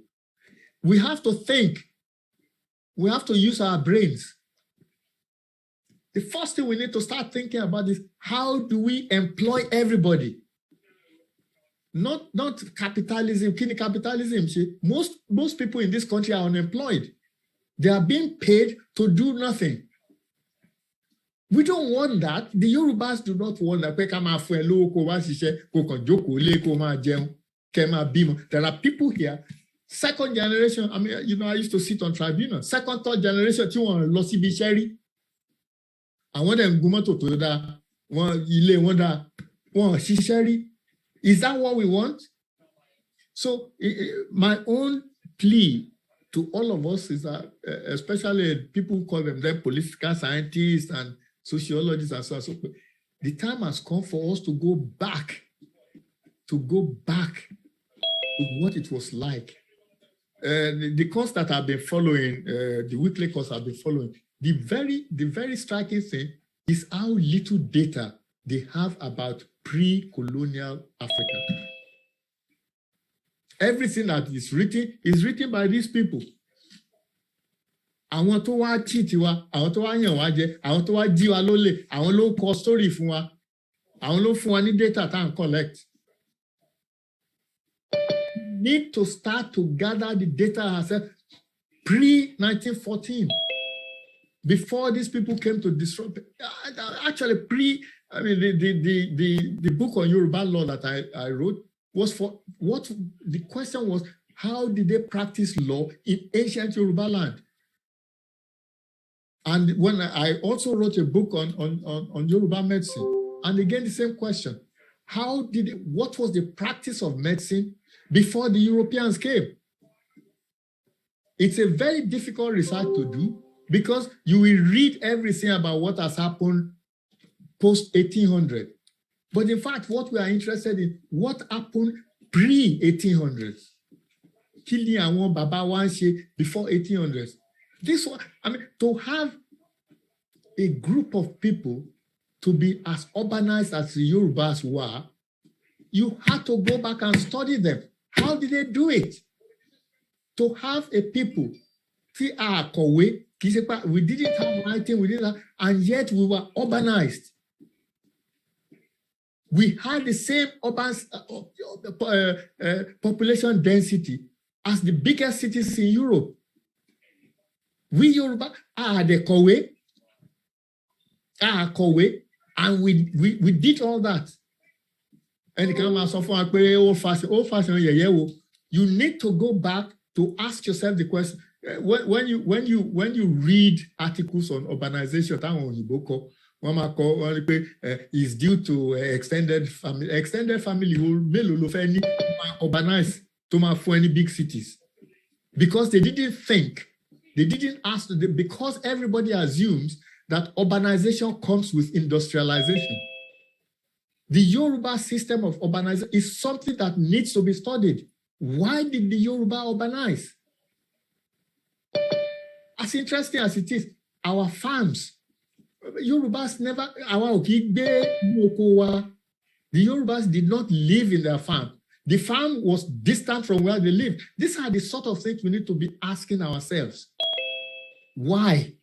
We have to think. We have to use our brains. The first thing we need to start thinking about is how do we employ everybody? Not capitalism, capitalism. Most people in this country are unemployed. They are being paid to do nothing. We don't want that. The Yorubas do not want that. There are people here, second generation. I mean, I used to sit on tribunal. Second, third generation, àwọn dẹ̀ ń gun mọ́tò tó dáa, wọn ilé wọn dáa, wọn ṣiṣẹ́ rí. Is that what we want? So my own plea to all of us is that, especially people who call them political scientists and sociologists and so on, so the time has come for us to go back to what it was like. The course that I've been following, the weekly course I've been following, the very striking thing is how little data they have about pre-colonial Africa. Everything that is written by these people. Àwọn tó wá cheat wa, àwọn tó wá yàn wá jẹ, àwọn tó wá jí wa lólè, àwọn ló kọ story fún wa, àwọn ló fún wa ní data tá à ń collect. Need to start to gather the data ourselves pre-1914, before these people came to disrupt. Actually, the book on Yoruba law that I wrote was for what the question was: how did they practice law in ancient Yoruba land? And when I also wrote a book on Yoruba medicine, and again the same question: what was the practice of medicine before the Europeans came? It's a very difficult research to do because you will read everything about what has happened post 1800. But in fact, what we are interested in, what happened pre-1800s? Kí ni àwọn bàbá wa ń ṣe before 1800s? This one, to have a group of people to be as urbanized as the Yorubas were, you had to go back and study them. How did they do it? To have a people, we didn't have writing, we didn't have, and yet we were urbanized. We had the same urban population density as the biggest cities in Europe. We Yoruba are the Kowe, and we did all that. And you need to go back to ask yourself the question. When you read articles on urbanization, is due to extended family. Extended family will urbanize to any big cities because they didn't think, they didn't ask, because everybody assumes that urbanization comes with industrialization. The Yoruba system of urbanization is something that needs to be studied. Why did the Yoruba urbanize? As interesting as it is, our farms, Yorubas never, the Yorubas did not live in their farm. The farm was distant from where they lived. These are the sort of things we need to be asking ourselves. Why?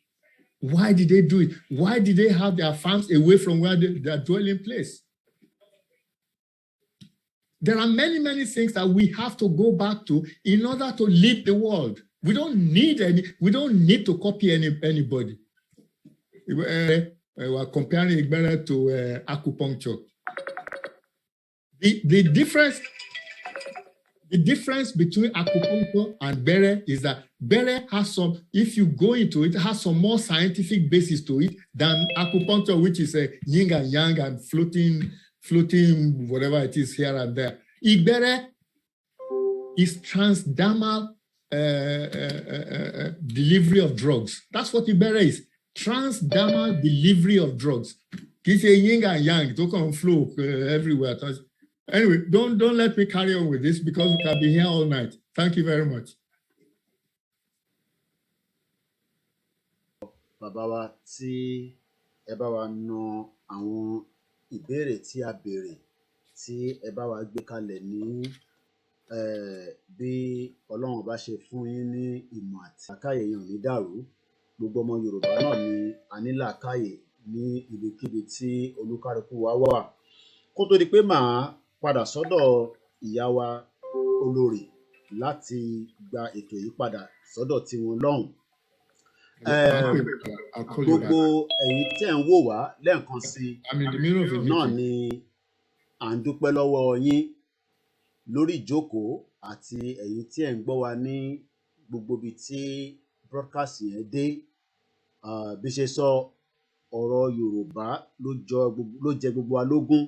Why did they do it? Why did they have their farms away from where their dwelling place? There are many, many things that we have to go back to in order to lead the world. We don't need to copy anybody. We were comparing Igbere to acupuncture. The difference between acupuncture and Bere is that Bere has some, if you go into it, has some more scientific basis to it than acupuncture, which is a yin and yang and floating whatever it is here and there. Igbere is transdermal delivery of drugs. That's what Igbere is. Transdermal delivery of drugs. It's a yin and yang. It can flow everywhere. Anyway, don't let me carry on with this because we can be here all night. Thank you very much. Bàbá wa tí ẹ bá wa na àwọn ìbéèrè tí a béèrè tí ẹ bá wa gbé kalẹ̀ ní bí Ọlọ́run bá ṣe fún yín ní ìmọ̀ àti làákàyè yẹn ò ní dàrú. Gbogbo ọmọ Yorùbá náà ni a ní làákàyè ní ibikíbi tí olúkálùkù wa wà. Kó tó di pé màá padà sọ́dọ̀ ìyá wa olórí láti gba ètò yìí padà sọ́dọ̀ tiwọn lọ́hùn. Gbogbo ẹ̀yin tí ẹ̀ ń wò wá lẹ́ẹ̀kan sí náà ni à ń dúpẹ́ lọ́wọ́ yín lórí ìjókòó àti ẹ̀yin tí ẹ̀ ń gbọ́ wa ní gbogbo ibi tí broadcast yẹn dé. Bí ṣe sọ, ọ̀rọ̀ Yorùbá ló jẹ gbogbo wa lógún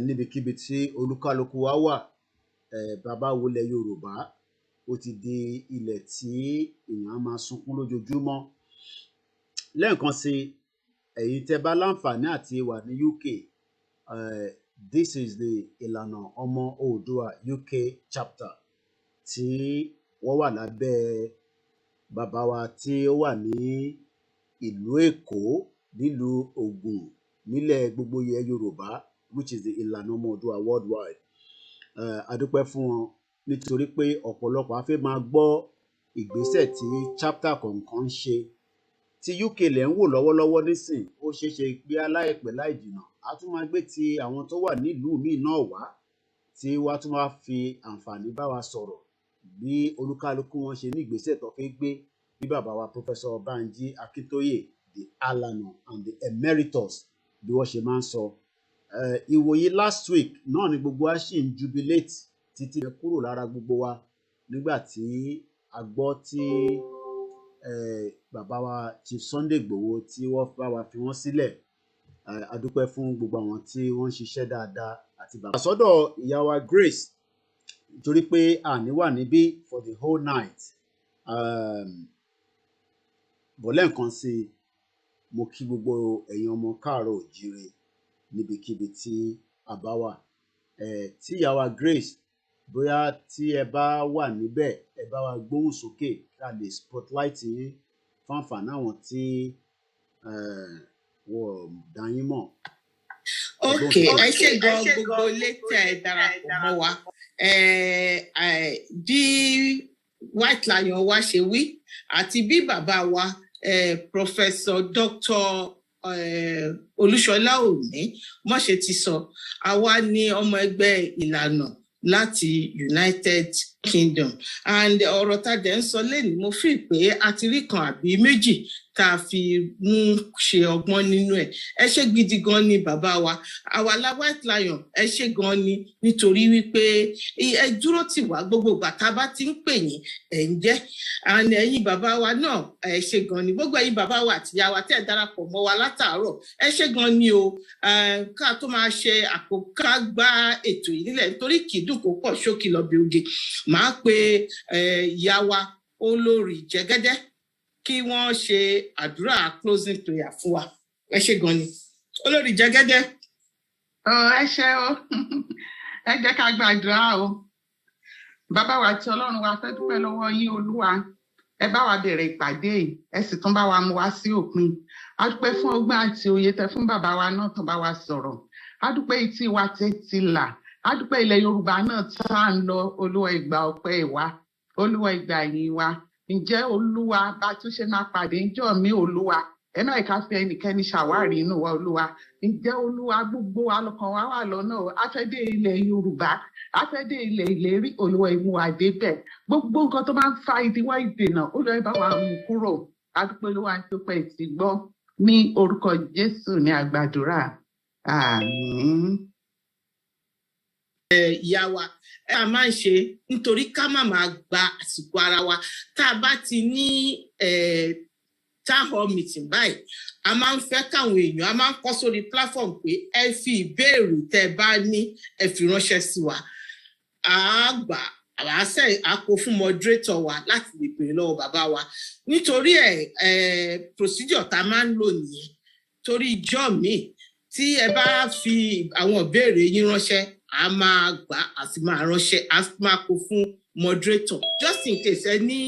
níbikíbi tí olúkálùkù wa wà. Bàbá wo ilẹ̀ Yorùbá ó ti di ilẹ̀ tí èèyàn á máa sunkún lójoojúmọ́. Lẹ́ẹ̀kan sí ẹ̀yin tẹ́ bá láǹfààní àti wà ní UK, this is the ìlànà ọmọ Oòduà UK chapter tí wọ́n wà lábẹ́ bàbá wa tí ó wà ní ìlú Èkó, nílùú Ògùn, nílẹ̀ gbogbo ilẹ̀ Yorùbá, which is the ìlànà ọmọ Oòduà worldwide. A dúpẹ́ fún wọn nítorí pé ọ̀pọ̀lọpọ̀ á fẹ́ máa gbọ́ ìgbésẹ̀ tí chapter kọ̀ọ̀kan ń ṣe. Tí UK lẹ̀ ń wò lọ́wọ́lọ́wọ́ nísìn, ó ṣeé ṣe pé aláìpẹ́ láì jìnnà á tún máa gbé ti àwọn tó wà nílùú míì náà wá, tí wá tún máa fi àǹfààní bá wa sọ̀rọ̀ bí olúkálùkù wọn ṣe ní ìgbésẹ̀ tó fẹ́ gbé, bí bàbá wa Professor Banji Akintoye, the Alano and the Emeritus, bí wọ́n ṣe máa ń sọ. Ìwòye last week náà ni gbogbo wa ṣì ń jubilate títí ẹ kúrò lára gbogbo wa nígbà tí a gbọ́ tí bàbá wa Chief Sunday Igboho tí wọ́n bá wa fi wọ́n sílẹ̀. A dúpẹ́ fún gbogbo àwọn tí wọ́n ń ṣiṣẹ́ dáadáa àti bàbá. Àsọdọ̀ ìyá wa Grace, nítorí pé àní wà níbí for the whole night. Bọ̀lẹ́ nǹkan sí mo kí gbogbo ẹ̀yin ọmọ káàárọ̀ òjíire níbikíbi tí a bá wà. Tí ìyá wa Grace, bóyá tí ẹ bá wà níbẹ̀, ẹ bá wa gbóhùn sókè ká lè spotlight yín fún àǹfààní àwọn tí wọ́n dá yín mọ̀. Ok, ẹ ṣé gan gbogbo létí ẹ darapọ̀ mọ́ wa. Bí White Lion wa ṣe wí àti bí bàbá wa Professor Dr. Olúṣọlá Òní mọ̀ṣẹ́ ti sọ, àwa ni ọmọ ẹgbẹ́ ìlànà láti United Kingdom, and ọ̀rọ̀ tá a dẹ̀ ń sọ lẹ́nu mo fi pé a ti rí kan àbí méjì tá a fi mú ṣe ọgbọ́n nínú ẹ̀. Ẹ ṣé gidi gan ni bàbá wa, àwa la White Lion, ẹ ṣé gan ni nítorí wípé ẹ dúró tì wá gbogbo ìgbà tá a bá ti ń pè yín ẹ̀ ń jẹ́, and ẹ̀yin bàbá wa náà ẹ ṣé gan ni, gbogbo ẹ̀yin bàbá wa àti ìyá wa tẹ́ ẹ darapọ̀ mọ́ wa látàárọ̀ ẹ ṣé gan ni o. Ká tó máa ṣe àkókò gbá ètò yìí nílẹ̀ nítorí kì í dùn kó pọ̀ ṣókí lọ bí oge, màá pe ìyá wa Olórí Jẹ́gẹ́dẹ́ kí wọ́n ṣe àdúrà closing prayer fún wa. Ẹ ṣé gan ni Olórí Jẹ́gẹ́dẹ́. Ẹ ṣé o. Ẹ jẹ́ ká gbàdúrà o. Bàbá wa tí Ọlọ́run wa fẹ́ dúpẹ́ lọ́wọ́ yín Olúwa. Ẹ bá wa bẹ̀rẹ̀ ìpàdé yìí, ẹ sì tún bá wa mú wa sí òpin. A dúpẹ́ fún ọgbọ́n àti òye tẹ́ fún bàbá wa náà tán bá wa sọ̀rọ̀. A dúpẹ́ etí wa tẹ́tí là. A dúpẹ́ ilẹ̀ Yorùbá náà tá à ń lọ. Olúwa ìgbà ọpẹ́ wa, Olúwa ìgbà ìyìn wa. Ǹjẹ́ Olúwa bá tún ṣe máa pàdé ńjọ́ mi Olúwa, ẹ má ká fi ẹnikẹ́ni ṣàwárí inú wa Olúwa. Ǹjẹ́ Olúwa gbogbo alọ́kàn wa wà lọ́nà, a fẹ́ dé ilẹ̀ Yorùbá, a fẹ́ dé ilẹ̀ ìlérí, Olúwa ìmú wa débẹ̀. Gbogbo nǹkan tó máa ń fa ìdíwọ́ ìdènà, Olúwa bá wa mú kúrò. A dúpẹ́ Olúwa tó pẹ́ ti gbọ́ ní orúkọ Jésù ní àgbàdúrà. Àmín. Ìyá wa a máa ń ṣe nítorí ká má máa gba àsìkò ara wa, tá a bá ti ní town hall meeting báyìí, a máa ń fẹ́ káwọn èèyàn, a máa ń kọ sórí platform pé ẹ fi ìbéèrè tẹ́ bá ní ẹ fi ránṣẹ́ sí wa, àgbà àkó fún moderator wa láti lè béèrè lọ́wọ́ bàbá wa. Nítorí procedure tá a máa ń lò nìyẹn, torí ìjọ míì tí ẹ bá fi àwọn ìbéèrè yín ránṣẹ́, a máa gbà á sì máa ránṣẹ́, a máa kó fún moderator just in case ẹ ní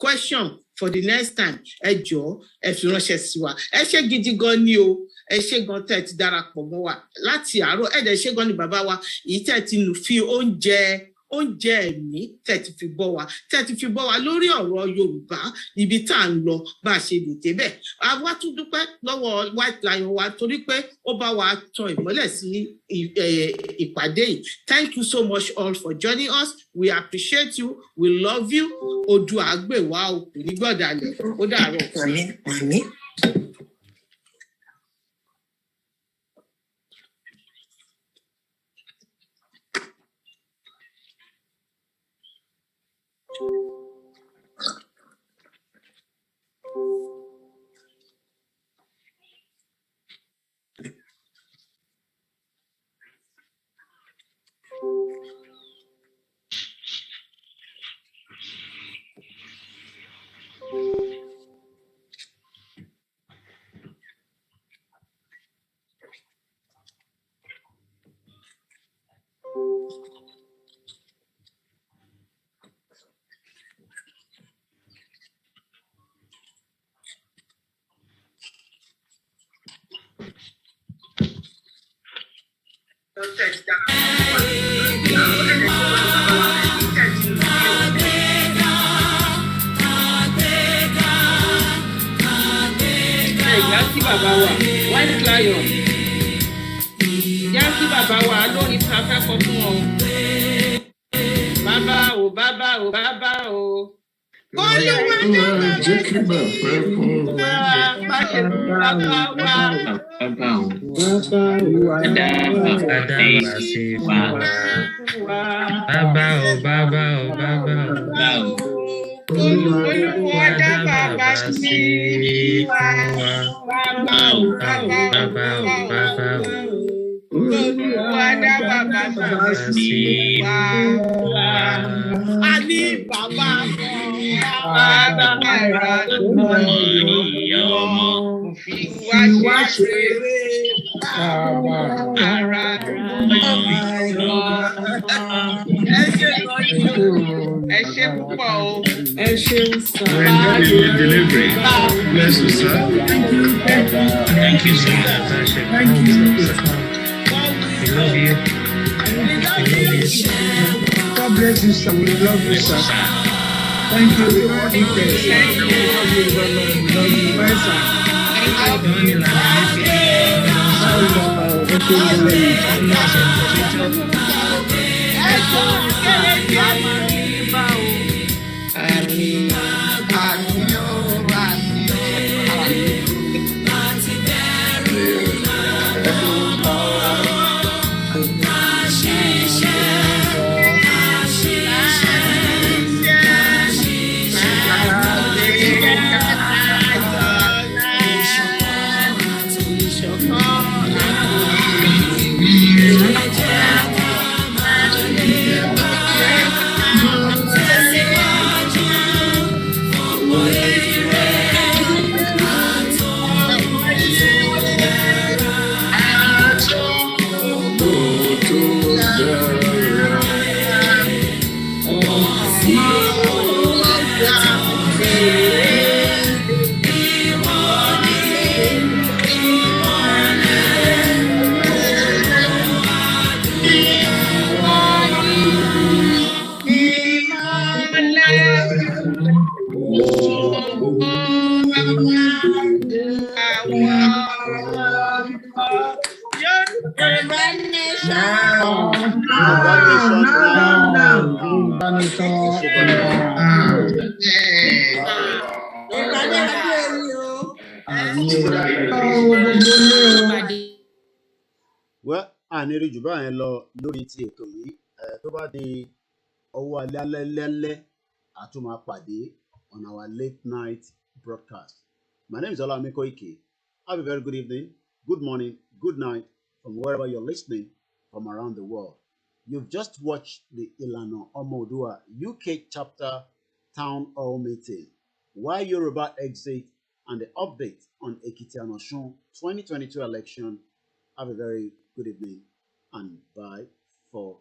question for the next time. Ẹ jọ̀ọ́ ẹ fi ránṣẹ́ sí wa. Ẹ ṣé gidi gan ni o, ẹ ṣé gan tẹ́ ti darapọ̀ mọ́ wa láti àárọ̀. Ẹ dẹ̀ ṣé gan ni bàbá wa, èyí tẹ́ ti nù fi oúnjẹ ẹ̀mí tẹ́ ti fi bọ́ wa lórí ọ̀rọ̀ Yorùbá, ibi tá à ń lọ bá a ṣe lè débẹ̀. Àwa tún dúpẹ́ lọ́wọ́ White Lion wa torí pé ó bá wa tan ìmọ́lẹ̀ sí ìpàdé yìí. Thank you so much all for joining us. We appreciate you. We love you. Oòduà gbè wá o, kò ní gbọ̀dálẹ̀. Ó dàárọ̀. Àmín, àmín. Ìyá sí bàbá wa, White Lion. Ìyá sí bàbá wa lórí ta fẹ́ kọ fún ọ. Bàbá o, bàbá o, bàbá o. Olúwa jẹ́ kí bàbá fún wa. Má ṣe fún bàbá wa. Bàbá o. Bàbá o, Bàbá sí wa. Bàbá o, bàbá o, bàbá o. Olúwa dá bàbá sí wa. Bàbá o, bàbá o, bàbá o. Olúwa dá bàbá sí wa. A ní bàbá rà lórí ọmọ. Wá ṣeré bàbá ara ọmọ. Ẹ ṣé púpọ̀ o. Ẹ ṣeun sir. Delivery. Bless you, sir. Thank you, sir. Thank you, sir. We love you. God bless you, sir. We love you, sir. Thank you. Thank you. We love you. Bye, sir. Well, àníri jù báyẹn lọ lórí ti ètò yìí. Tó bá di ọwọ́ alẹ́ a tún máa pàdé on our late night broadcast. My name is Olami Koiki. Have a very good evening, good morning, good night from wherever you're listening from around the world. You've just watched the Ìlànà Ọmọ Oòduà UK chapter town hall meeting, why Yoruba exit, and the update on Ekiti and Osun 2022 election. Have a very good evening and bye for